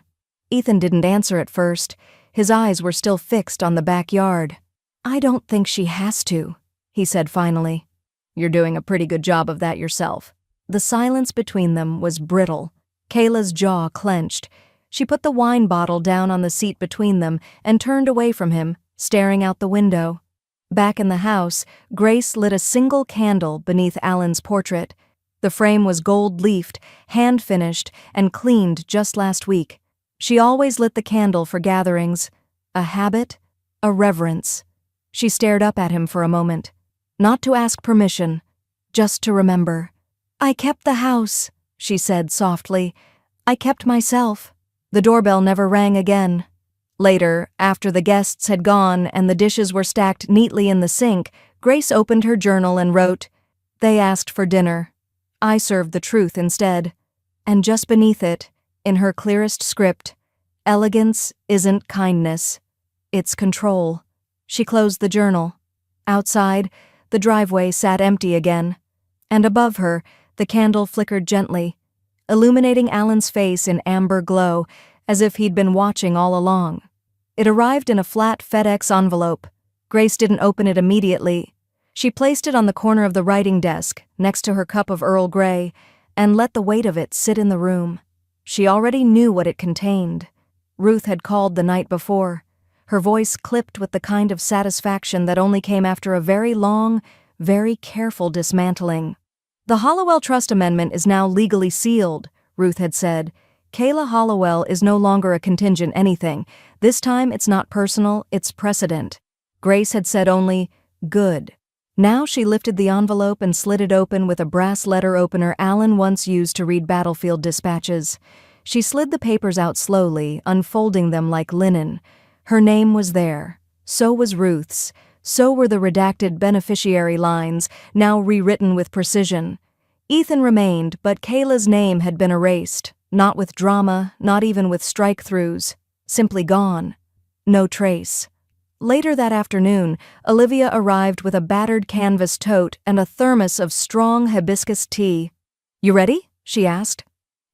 Ethan didn't answer at first. His eyes were still fixed on the backyard. "I don't think she has to," he said finally. "You're doing a pretty good job of that yourself." The silence between them was brittle. Kayla's jaw clenched. She put the wine bottle down on the seat between them and turned away from him, staring out the window. Back in the house, Grace lit a single candle beneath Alan's portrait. The frame was gold-leafed, hand-finished, and cleaned just last week. She always lit the candle for gatherings. A habit, a reverence. She stared up at him for a moment. Not to ask permission, just to remember. "I kept the house," she said softly. "I kept myself." The doorbell never rang again. Later, after the guests had gone and the dishes were stacked neatly in the sink, Grace opened her journal and wrote, "They asked for dinner. I served the truth instead." And just beneath it, in her clearest script, "Elegance isn't kindness. It's control." She closed the journal. Outside, the driveway sat empty again. And above her, the candle flickered gently, illuminating Alan's face in amber glow, as if he'd been watching all along. It arrived in a flat FedEx envelope. Grace didn't open it immediately. She placed it on the corner of the writing desk, next to her cup of Earl Grey, and let the weight of it sit in the room. She already knew what it contained. Ruth had called the night before, her voice clipped with the kind of satisfaction that only came after a very long, very careful dismantling. "The Hollowell Trust Amendment is now legally sealed," Ruth had said. "Kayla Hollowell is no longer a contingent anything. This time it's not personal, it's precedent." Grace had said only, "Good." Now she lifted the envelope and slid it open with a brass letter opener Alan once used to read battlefield dispatches. She slid the papers out slowly, unfolding them like linen. Her name was there. So was Ruth's. So were the redacted beneficiary lines, now rewritten with precision. Ethan remained, but Kayla's name had been erased. Not with drama, not even with strike-throughs. Simply gone. No trace. Later that afternoon, Olivia arrived with a battered canvas tote and a thermos of strong hibiscus tea. "You ready?" she asked.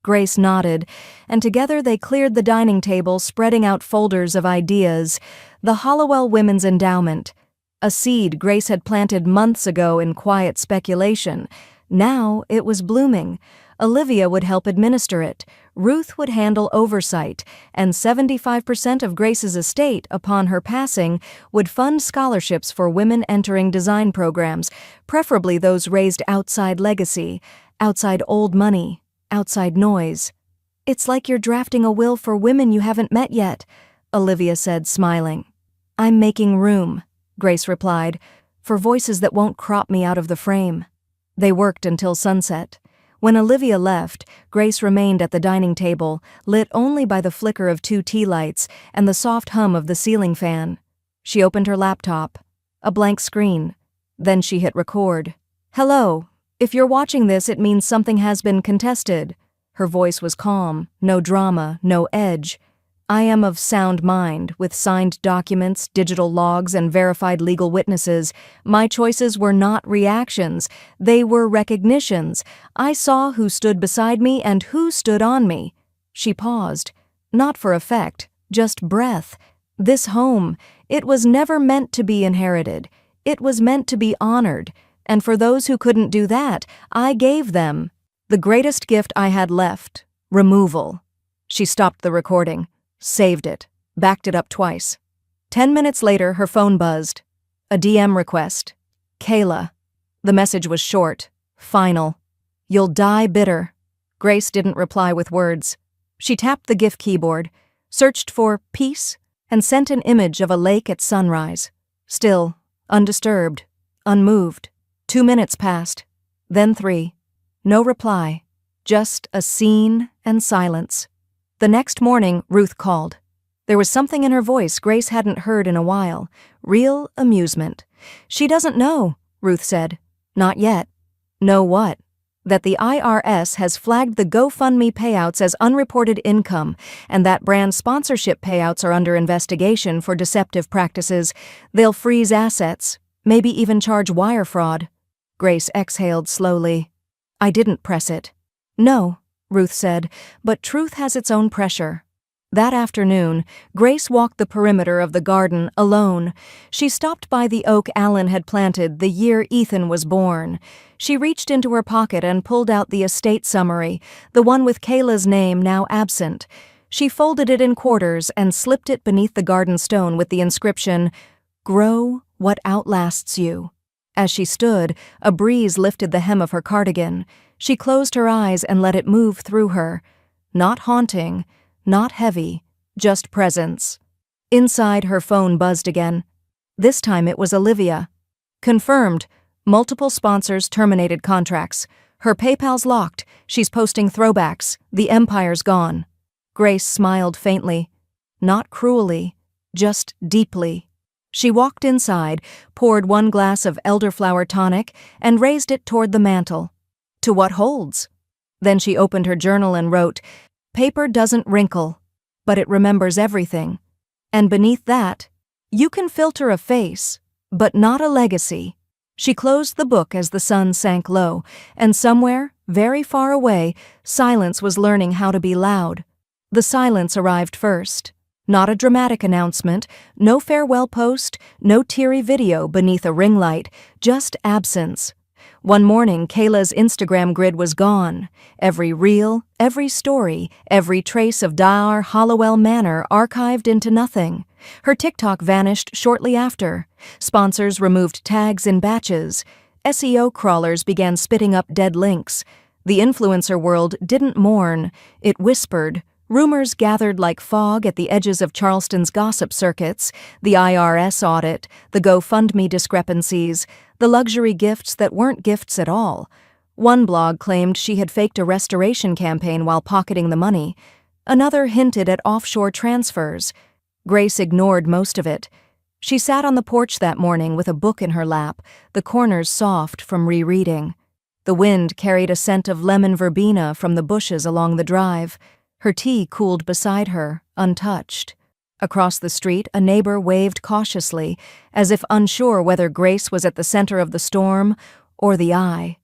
Grace nodded, and together they cleared the dining table, spreading out folders of ideas. The Hollowell Women's Endowment. A seed Grace had planted months ago in quiet speculation. Now it was blooming. Olivia would help administer it. Ruth would handle oversight, and 75% of Grace's estate, upon her passing, would fund scholarships for women entering design programs, preferably those raised outside legacy, outside old money, outside noise. "It's like you're drafting a will for women you haven't met yet," Olivia said, smiling. "I'm making room," Grace replied, "for voices that won't crop me out of the frame." They worked until sunset. When Olivia left, Grace remained at the dining table, lit only by the flicker of 2 tea lights and the soft hum of the ceiling fan. She opened her laptop. A blank screen. Then she hit record. "Hello. If you're watching this, it means something has been contested." Her voice was calm, no drama, no edge. "I am of sound mind, with signed documents, digital logs, and verified legal witnesses. My choices were not reactions. They were recognitions. I saw who stood beside me and who stood on me." She paused. Not for effect, just breath. This home, it was never meant to be inherited. It was meant to be honored. And for those who couldn't do that, I gave them the greatest gift I had left: removal. She stopped the recording. Saved it. Backed it up twice. 10 minutes later, her phone buzzed. A DM request. Kayla. The message was short, final. You'll die bitter. Grace didn't reply with words. She tapped the GIF keyboard, searched for peace, and sent an image of a lake at sunrise. Still, undisturbed, unmoved. 2 minutes passed, then 3. No reply, just a scene and silence. The next morning, Ruth called. There was something in her voice Grace hadn't heard in a while, real amusement. She doesn't know, Ruth said. Not yet. Know what? That the IRS has flagged the GoFundMe payouts as unreported income, and that brand sponsorship payouts are under investigation for deceptive practices. They'll freeze assets, maybe even charge wire fraud. Grace exhaled slowly. I didn't press it. No, Ruth said, but truth has its own pressure. That afternoon, Grace walked the perimeter of the garden alone. She stopped by the oak Alan had planted the year Ethan was born. She reached into her pocket and pulled out the estate summary, the one with Kayla's name now absent. She folded it in quarters and slipped it beneath the garden stone with the inscription, Grow what outlasts you. As she stood, a breeze lifted the hem of her cardigan. She closed her eyes and let it move through her. Not haunting, not heavy, just presence. Inside, her phone buzzed again. This time it was Olivia. Confirmed. Multiple sponsors terminated contracts. Her PayPal's locked. She's posting throwbacks. The empire's gone. Grace smiled faintly. Not cruelly, just deeply. She walked inside, poured 1 glass of elderflower tonic, and raised it toward the mantel. To what holds? Then she opened her journal and wrote, Paper doesn't wrinkle, but it remembers everything. And beneath that, you can filter a face, but not a legacy. She closed the book as the sun sank low, and somewhere, very far away, silence was learning how to be loud. The silence arrived first. Not a dramatic announcement, no farewell post, no teary video beneath a ring light, just absence. One morning, Kayla's Instagram grid was gone. Every reel, every story, every trace of Dar Hollowell Manor archived into nothing. Her TikTok vanished shortly after. Sponsors removed tags in batches. SEO crawlers began spitting up dead links. The influencer world didn't mourn. It whispered. Rumors gathered like fog at the edges of Charleston's gossip circuits, the IRS audit, the GoFundMe discrepancies, the luxury gifts that weren't gifts at all. One blog claimed she had faked a restoration campaign while pocketing the money. Another hinted at offshore transfers. Grace ignored most of it. She sat on the porch that morning with a book in her lap, the corners soft from rereading. The wind carried a scent of lemon verbena from the bushes along the drive. Her tea cooled beside her, untouched. Across the street, a neighbor waved cautiously, as if unsure whether Grace was at the center of the storm or the eye.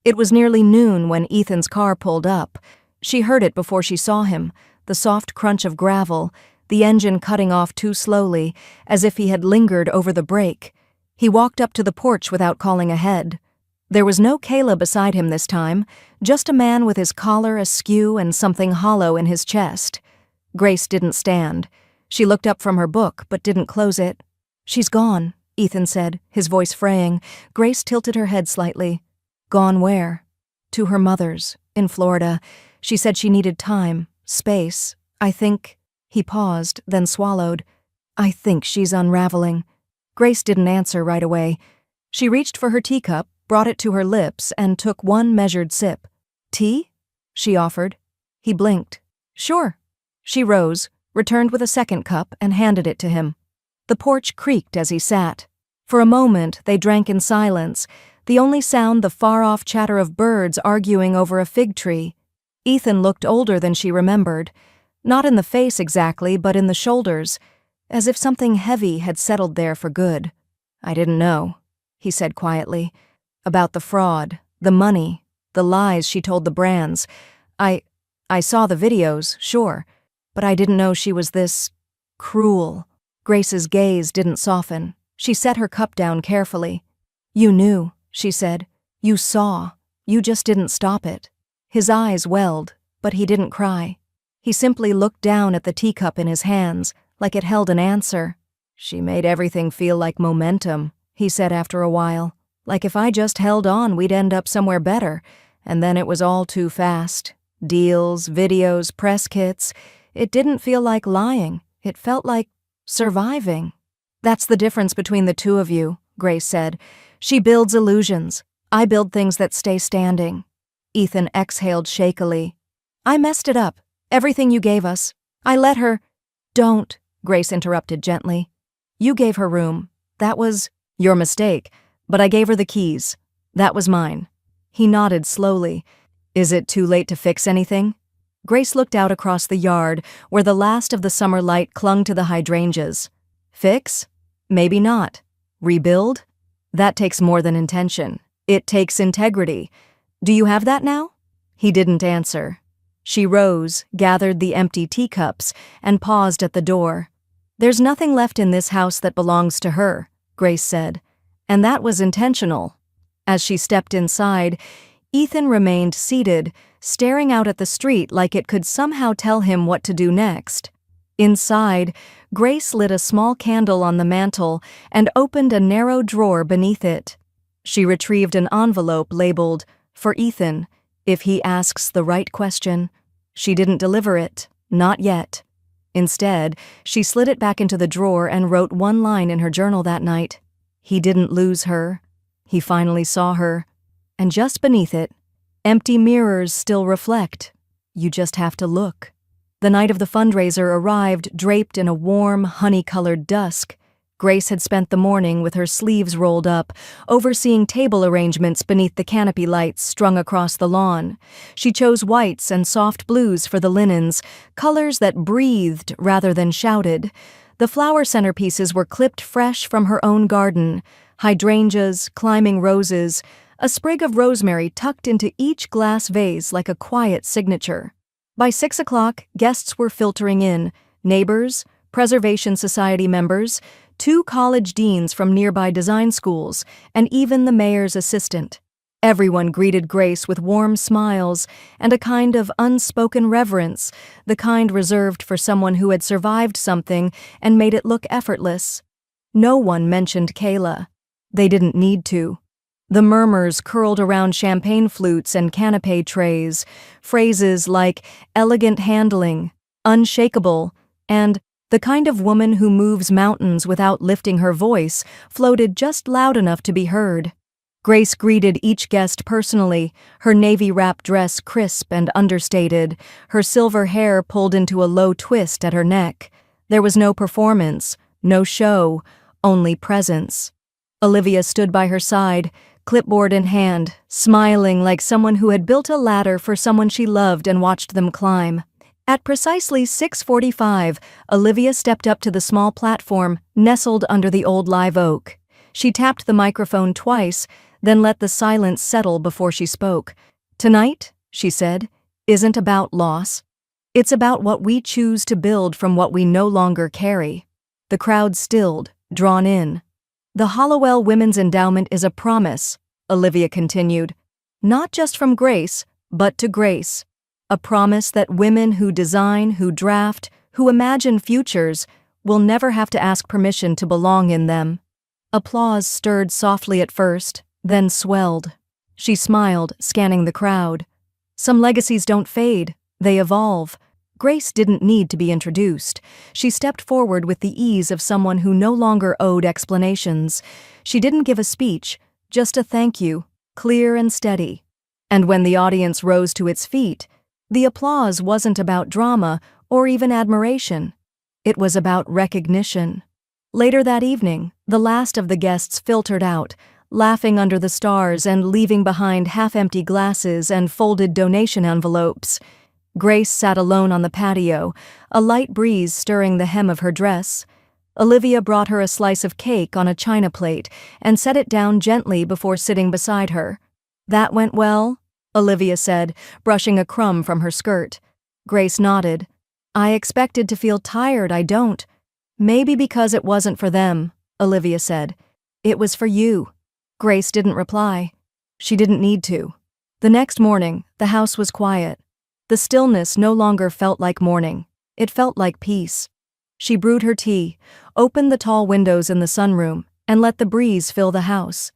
It was nearly noon when Ethan's car pulled up. She heard it before she saw him, the soft crunch of gravel, the engine cutting off too slowly, as if he had lingered over the brake. He walked up to the porch without calling ahead. There was no Kayla beside him this time, just a man with his collar askew and something hollow in his chest. Grace didn't stand. She looked up from her book, but didn't close it. She's gone, Ethan said, his voice fraying. Grace tilted her head slightly. Gone where? To her mother's, in Florida. She said she needed time, space. I think... He paused, then swallowed. I think she's unraveling. Grace didn't answer right away. She reached for her teacup, brought it to her lips, and took 1 measured sip. Tea? She offered. He blinked. Sure. She rose, returned with a second cup, and handed it to him. The porch creaked as he sat. For a moment, they drank in silence, the only sound the far-off chatter of birds arguing over a fig tree. Ethan looked older than she remembered. Not in the face exactly, but in the shoulders, as if something heavy had settled there for good. I didn't know, he said quietly. About the fraud, the money, the lies she told the brands. I saw the videos, sure, but I didn't know she was this cruel. Grace's gaze didn't soften. She set her cup down carefully. You knew, she said. You saw. You just didn't stop it. His eyes welled, but he didn't cry. He simply looked down at the teacup in his hands, like it held an answer. She made everything feel like momentum, he said after a while. Like if I just held on, we'd end up somewhere better. And then it was all too fast. Deals, videos, press kits. It didn't feel like lying. It felt like surviving. That's the difference between the two of you, Grace said. She builds illusions. I build things that stay standing. Ethan exhaled shakily. I messed it up. Everything you gave us. I let her— Don't, Grace interrupted gently. You gave her room. That was your mistake. But I gave her the keys. That was mine. He nodded slowly. Is it too late to fix anything? Grace looked out across the yard, where the last of the summer light clung to the hydrangeas. Fix? Maybe not. Rebuild? That takes more than intention. It takes integrity. Do you have that now? He didn't answer. She rose, gathered the empty teacups, and paused at the door. There's nothing left in this house that belongs to her, Grace said. And that was intentional. As she stepped inside, Ethan remained seated, staring out at the street like it could somehow tell him what to do next. Inside, Grace lit a small candle on the mantel and opened a narrow drawer beneath it. She retrieved an envelope labeled, "For Ethan, if he asks the right question." She didn't deliver it, not yet. Instead, she slid it back into the drawer and wrote one line in her journal that night. He didn't lose her. He finally saw her. And just beneath it, empty mirrors still reflect. You just have to look. The night of the fundraiser arrived draped in a warm, honey-colored dusk. Grace had spent the morning with her sleeves rolled up, overseeing table arrangements beneath the canopy lights strung across the lawn. She chose whites and soft blues for the linens, colors that breathed rather than shouted. The flower centerpieces were clipped fresh from her own garden, hydrangeas, climbing roses, a sprig of rosemary tucked into each glass vase like a quiet signature. By 6 o'clock, guests were filtering in, neighbors, Preservation Society members, 2 college deans from nearby design schools, and even the mayor's assistant. Everyone greeted Grace with warm smiles and a kind of unspoken reverence, the kind reserved for someone who had survived something and made it look effortless. No one mentioned Kayla. They didn't need to. The murmurs curled around champagne flutes and canapé trays, phrases like elegant handling, unshakable, and the kind of woman who moves mountains without lifting her voice floated just loud enough to be heard. Grace greeted each guest personally, her navy-wrapped dress crisp and understated, her silver hair pulled into a low twist at her neck. There was no performance, no show, only presence. Olivia stood by her side, clipboard in hand, smiling like someone who had built a ladder for someone she loved and watched them climb. At precisely 6:45, Olivia stepped up to the small platform nestled under the old live oak. She tapped the microphone twice, then let the silence settle before she spoke. Tonight, she said, isn't about loss. It's about what we choose to build from what we no longer carry. The crowd stilled, drawn in. The Hollowell Women's Endowment is a promise, Olivia continued, not just from Grace, but to Grace. A promise that women who design, who draft, who imagine futures will never have to ask permission to belong in them. Applause stirred softly at first, then swelled. She smiled, scanning the crowd. Some legacies don't fade, they evolve. Grace didn't need to be introduced. She stepped forward with the ease of someone who no longer owed explanations. She didn't give a speech, just a thank you, clear and steady. And when the audience rose to its feet, the applause wasn't about drama or even admiration. It was about recognition. Later that evening, the last of the guests filtered out, laughing under the stars and leaving behind half-empty glasses and folded donation envelopes. Grace sat alone on the patio, a light breeze stirring the hem of her dress. Olivia brought her a slice of cake on a china plate and set it down gently before sitting beside her. "That went well?" Olivia said, brushing a crumb from her skirt. Grace nodded. "I expected to feel tired, I don't." "Maybe because it wasn't for them," Olivia said. "It was for you." Grace didn't reply. She didn't need to. The next morning, the house was quiet. The stillness no longer felt like morning. It felt like peace. She brewed her tea, opened the tall windows in the sunroom, and let the breeze fill the house.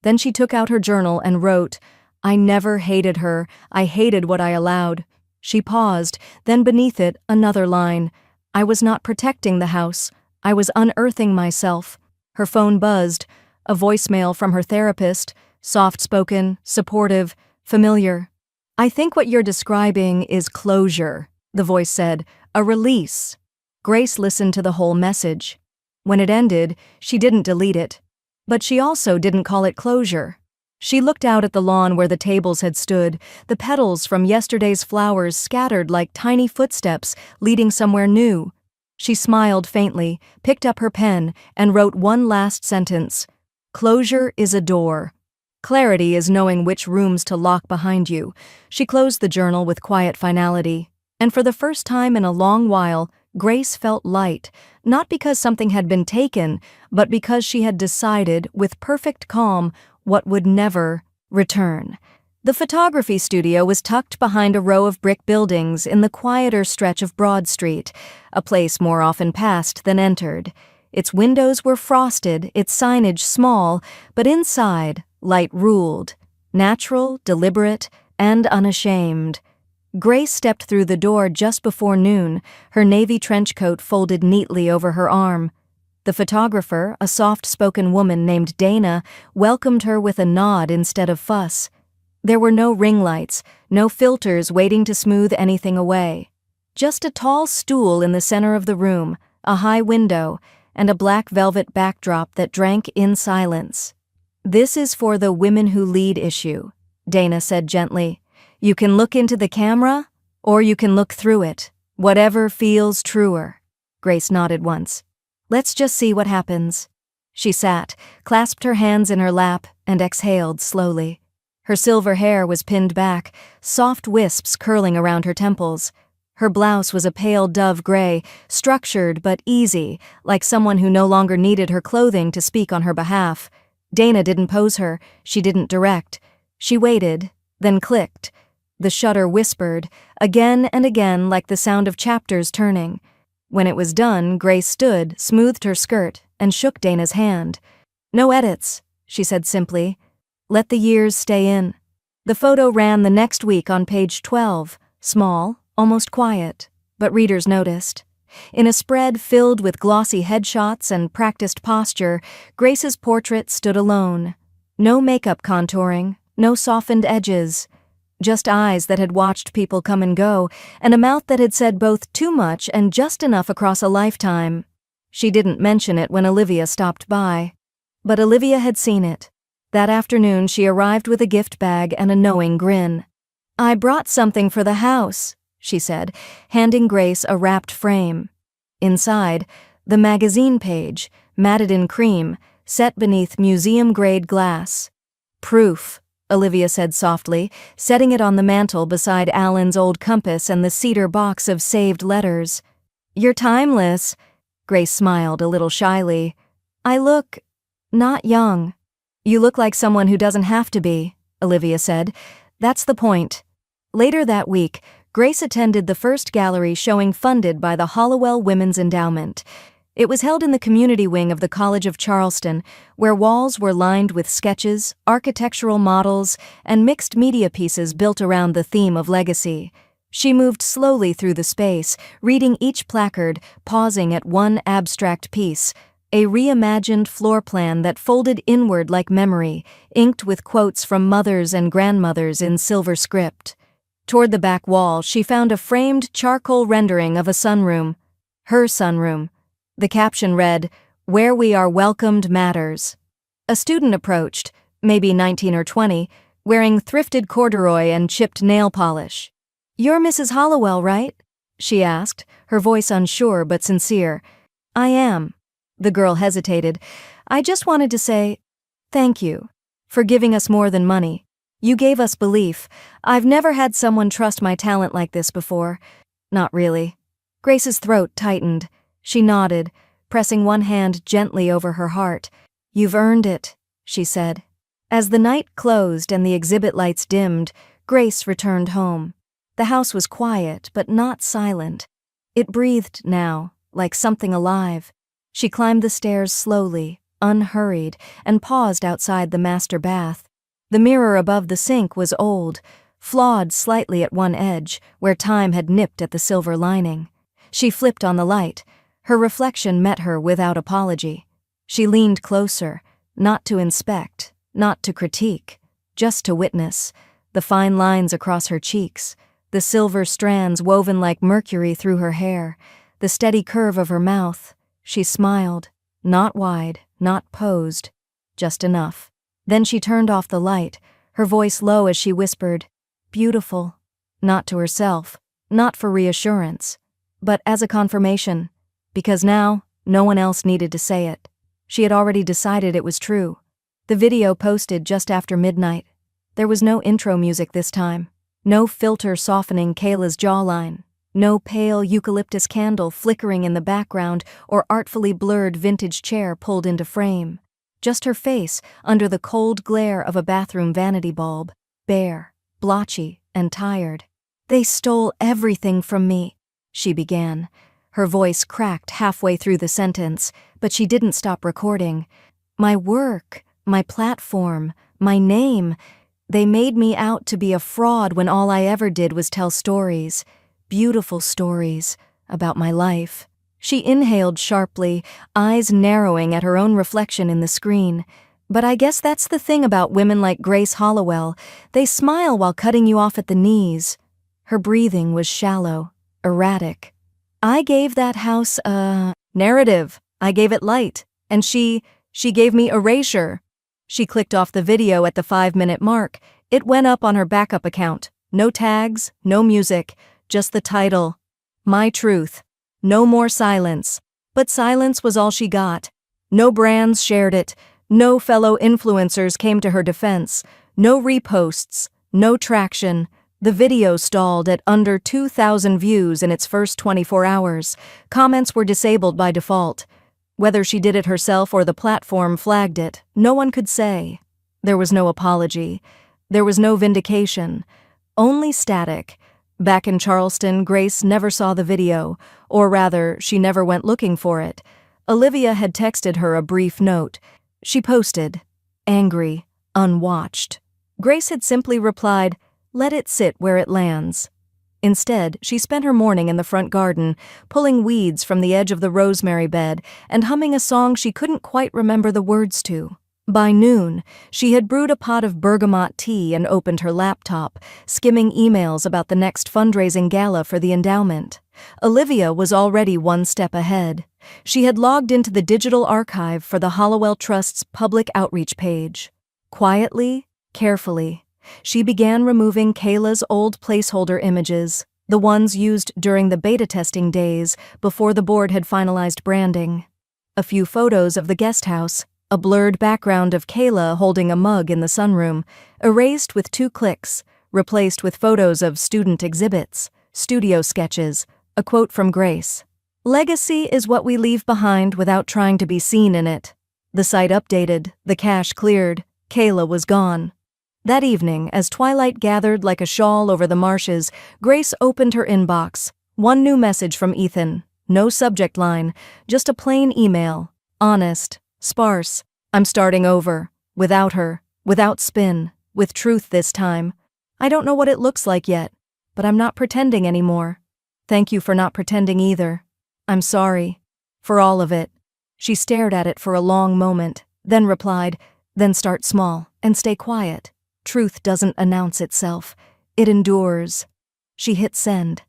Then she took out her journal and wrote, "I never hated her. I hated what I allowed." She paused, then beneath it, another line. "I was not protecting the house. I was unearthing myself." Her phone buzzed. A voicemail from her therapist, soft-spoken, supportive, familiar. "I think what you're describing is closure," the voice said, "a release." Grace listened to the whole message. When it ended, she didn't delete it. But she also didn't call it closure. She looked out at the lawn where the tables had stood, the petals from yesterday's flowers scattered like tiny footsteps leading somewhere new. She smiled faintly, picked up her pen, and wrote one last sentence. "Closure is a door. Clarity is knowing which rooms to lock behind you." She closed the journal with quiet finality. And for the first time in a long while, Grace felt light, not because something had been taken, but because she had decided, with perfect calm, what would never return. The photography studio was tucked behind a row of brick buildings in the quieter stretch of Broad Street, a place more often passed than entered. Its windows were frosted, its signage small, but inside, light ruled, natural, deliberate, and unashamed. Grace stepped through the door just before noon, her navy trench coat folded neatly over her arm. The photographer, a soft-spoken woman named Dana, welcomed her with a nod instead of fuss. There were no ring lights, no filters waiting to smooth anything away. Just a tall stool in the center of the room, a high window, and a black velvet backdrop that drank in silence. "This is for the Women Who Lead issue," Dana said gently. "You can look into the camera, or you can look through it. Whatever feels truer." Grace nodded once. "Let's just see what happens." She sat, clasped her hands in her lap, and exhaled slowly. Her silver hair was pinned back, soft wisps curling around her temples. Her blouse was a pale dove gray, structured but easy, like someone who no longer needed her clothing to speak on her behalf. Dana didn't pose her, she didn't direct. She waited, then clicked. The shutter whispered, again and again like the sound of chapters turning. When it was done, Grace stood, smoothed her skirt, and shook Dana's hand. "No edits," she said simply. "Let the years stay in." The photo ran the next week on page 12, small, almost quiet, but readers noticed. In a spread filled with glossy headshots and practiced posture, Grace's portrait stood alone. No makeup contouring, no softened edges. Just eyes that had watched people come and go, and a mouth that had said both too much and just enough across a lifetime. She didn't mention it when Olivia stopped by. But Olivia had seen it. That afternoon she arrived with a gift bag and a knowing grin. "I brought something for the house," she said, handing Grace a wrapped frame. Inside, the magazine page, matted in cream, set beneath museum-grade glass. "Proof," Olivia said softly, setting it on the mantel beside Alan's old compass and the cedar box of saved letters. "You're timeless," Grace smiled a little shyly. "I look not young." "You look like someone who doesn't have to be," Olivia said. "That's the point." Later that week, Grace attended the first gallery showing funded by the Hollowell Women's Endowment. It was held in the community wing of the College of Charleston, where walls were lined with sketches, architectural models, and mixed media pieces built around the theme of legacy. She moved slowly through the space, reading each placard, pausing at one abstract piece, a reimagined floor plan that folded inward like memory, inked with quotes from mothers and grandmothers in silver script. Toward the back wall, she found a framed charcoal rendering of a sunroom. Her sunroom. The caption read, "Where we are welcomed matters." A student approached, maybe 19 or 20, wearing thrifted corduroy and chipped nail polish. "You're Mrs. Hollowell, right?" she asked, her voice unsure but sincere. "I am." The girl hesitated. "I just wanted to say, thank you for giving us more than money. You gave us belief. I've never had someone trust my talent like this before." "Not really." Grace's throat tightened. She nodded, pressing one hand gently over her heart. "You've earned it," she said. As the night closed and the exhibit lights dimmed, Grace returned home. The house was quiet, but not silent. It breathed now, like something alive. She climbed the stairs slowly, unhurried, and paused outside the master bath. The mirror above the sink was old, flawed slightly at one edge, where time had nipped at the silver lining. She flipped on the light. Her reflection met her without apology. She leaned closer, not to inspect, not to critique, just to witness. The fine lines across her cheeks, the silver strands woven like mercury through her hair, the steady curve of her mouth. She smiled, not wide, not posed, just enough. Then she turned off the light, her voice low as she whispered, "Beautiful." Not to herself, not for reassurance, but as a confirmation, because now no one else needed to say it. She had already decided it was true. The video posted just after midnight. There was no intro music this time, no filter softening Kayla's jawline, no pale eucalyptus candle flickering in the background or artfully blurred vintage chair pulled into frame. Just her face under the cold glare of a bathroom vanity bulb, bare, blotchy, and tired. "They stole everything from me," she began. Her voice cracked halfway through the sentence, but she didn't stop recording. "My work, my platform, my name. They made me out to be a fraud when all I ever did was tell stories, beautiful stories, about my life." She inhaled sharply, eyes narrowing at her own reflection in the screen. But I guess that's the thing about women like Grace Hollowell. They smile while cutting you off at the knees. Her breathing was shallow, erratic. "I gave that house a narrative. I gave it light. And she gave me erasure." She clicked off the video at the 5-minute mark. It went up on her backup account. No tags, no music, just the title. "My Truth." No more silence. But silence was all she got. No brands shared it. No fellow influencers came to her defense. No reposts. No traction. The video stalled at under 2,000 views in its first 24 hours. Comments were disabled by default. Whether she did it herself or the platform flagged it, no one could say. There was no apology. There was no vindication. Only static. Back in Charleston, Grace never saw the video, or rather, she never went looking for it. Olivia had texted her a brief note. She posted, angry, unwatched. Grace had simply replied, "Let it sit where it lands." Instead, she spent her morning in the front garden, pulling weeds from the edge of the rosemary bed and humming a song she couldn't quite remember the words to. By noon, she had brewed a pot of bergamot tea and opened her laptop, skimming emails about the next fundraising gala for the endowment. Olivia was already one step ahead. She had logged into the digital archive for the Hollowell Trust's public outreach page. Quietly, carefully, she began removing Kayla's old placeholder images, the ones used during the beta testing days before the board had finalized branding. A few photos of the guest house, a blurred background of Kayla holding a mug in the sunroom, erased with 2 clicks, replaced with photos of student exhibits, studio sketches, a quote from Grace. "Legacy is what we leave behind without trying to be seen in it." The site updated, the cache cleared, Kayla was gone. That evening, as twilight gathered like a shawl over the marshes, Grace opened her inbox. One new message from Ethan. No subject line, just a plain email. Honest. Sparse. "I'm starting over. Without her. Without spin. With truth this time. I don't know what it looks like yet, but I'm not pretending anymore. Thank you for not pretending either. I'm sorry. For all of it." She stared at it for a long moment, then replied, "Then start small and stay quiet. Truth doesn't announce itself. It endures." She hit send,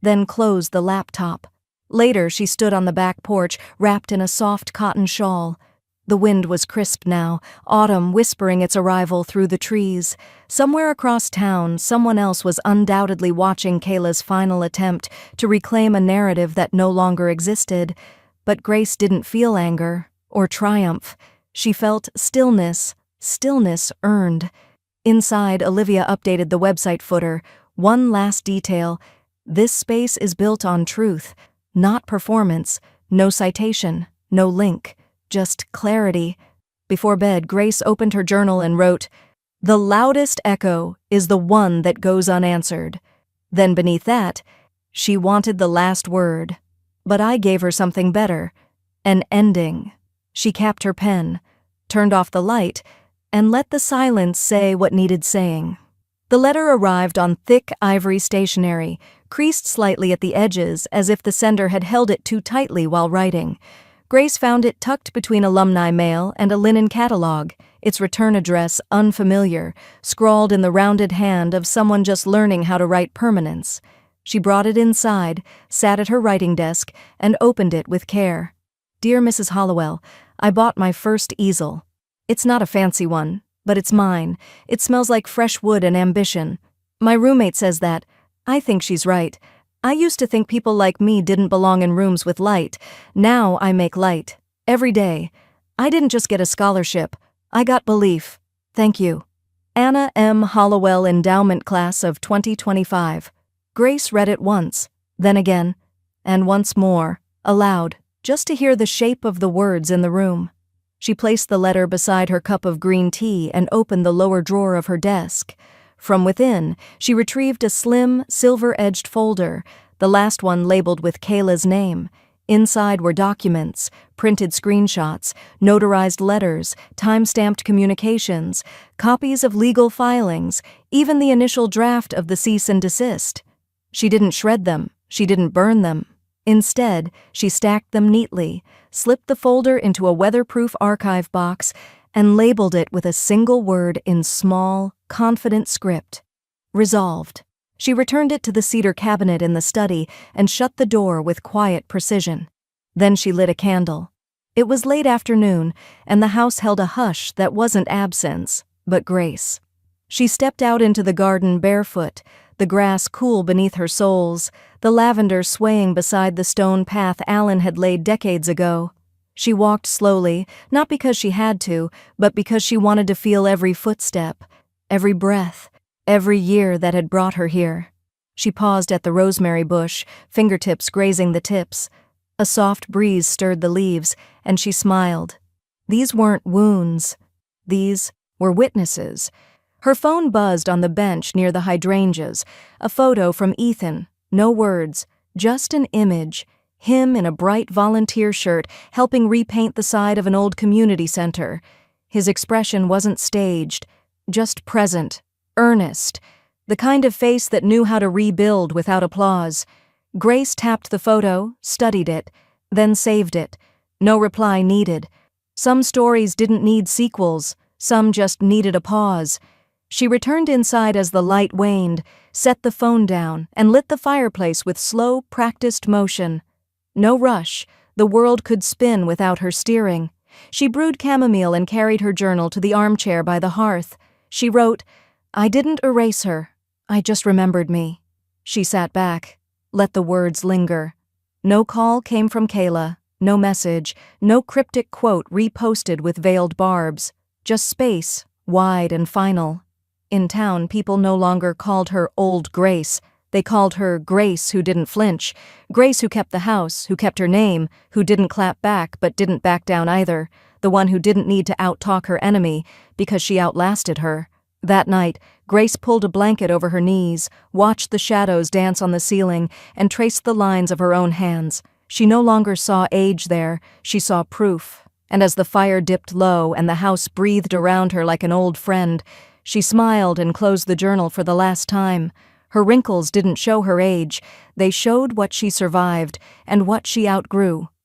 then closed the laptop. Later, she stood on the back porch, wrapped in a soft cotton shawl. The wind was crisp now, autumn whispering its arrival through the trees. Somewhere across town, someone else was undoubtedly watching Kayla's final attempt to reclaim a narrative that no longer existed. But Grace didn't feel anger or triumph. She felt stillness, stillness earned. Inside, Olivia updated the website footer. One last detail. This space is built on truth, not performance. No citation, no link. Just clarity. Before bed, Grace opened her journal and wrote, "The loudest echo is the one that goes unanswered." Then beneath that, she wanted the last word. But I gave her something better. An ending. She capped her pen, turned off the light, and let the silence say what needed saying. The letter arrived on thick ivory stationery, creased slightly at the edges as if the sender had held it too tightly while writing. Grace found it tucked between alumni mail and a linen catalog, its return address unfamiliar, scrawled in the rounded hand of someone just learning how to write permanence. She brought it inside, sat at her writing desk, and opened it with care. Dear Mrs. Hollowell, I bought my first easel. It's not a fancy one, but it's mine. It smells like fresh wood and ambition. My roommate says that. I think she's right. I used to think people like me didn't belong in rooms with light. Now I make light. Every day. I didn't just get a scholarship. I got belief. Thank you. Anna M. Hollowell Endowment Class of 2025. Grace read it once, then again, and once more, aloud, just to hear the shape of the words in the room. She placed the letter beside her cup of green tea and opened the lower drawer of her desk. From within, she retrieved a slim, silver-edged folder, the last one labeled with Kayla's name. Inside were documents, printed screenshots, notarized letters, time-stamped communications, copies of legal filings, even the initial draft of the cease and desist. She didn't shred them, she didn't burn them. Instead, she stacked them neatly, slipped the folder into a weatherproof archive box, and labeled it with a single word in small, confident script. Resolved. She returned it to the cedar cabinet in the study and shut the door with quiet precision. Then she lit a candle. It was late afternoon, and the house held a hush that wasn't absence, but grace. She stepped out into the garden barefoot, the grass cool beneath her soles, the lavender swaying beside the stone path Alan had laid decades ago. She walked slowly, not because she had to, but because she wanted to feel every footstep, every breath, every year that had brought her here. She paused at the rosemary bush, fingertips grazing the tips. A soft breeze stirred the leaves, and she smiled. These weren't wounds. These were witnesses. Her phone buzzed on the bench near the hydrangeas, a photo from Ethan, no words, just an image, him in a bright volunteer shirt helping repaint the side of an old community center. His expression wasn't staged, just present, earnest, the kind of face that knew how to rebuild without applause. Grace tapped the photo, studied it, then saved it. No reply needed. Some stories didn't need sequels, some just needed a pause. She returned inside as the light waned, set the phone down, and lit the fireplace with slow, practiced motion. No rush, the world could spin without her steering. She brewed chamomile and carried her journal to the armchair by the hearth. She wrote, I didn't erase her, I just remembered me. She sat back, let the words linger. No call came from Kayla, no message, no cryptic quote reposted with veiled barbs, just space, wide and final. In town, people no longer called her Old Grace. They called her Grace who didn't flinch, Grace who kept the house, who kept her name, who didn't clap back but didn't back down either, the one who didn't need to out-talk her enemy because she outlasted her. That night, Grace pulled a blanket over her knees, watched the shadows dance on the ceiling, and traced the lines of her own hands. She no longer saw age there, she saw proof. And as the fire dipped low and the house breathed around her like an old friend, she smiled and closed the journal for the last time. Her wrinkles didn't show her age, they showed what she survived and what she outgrew.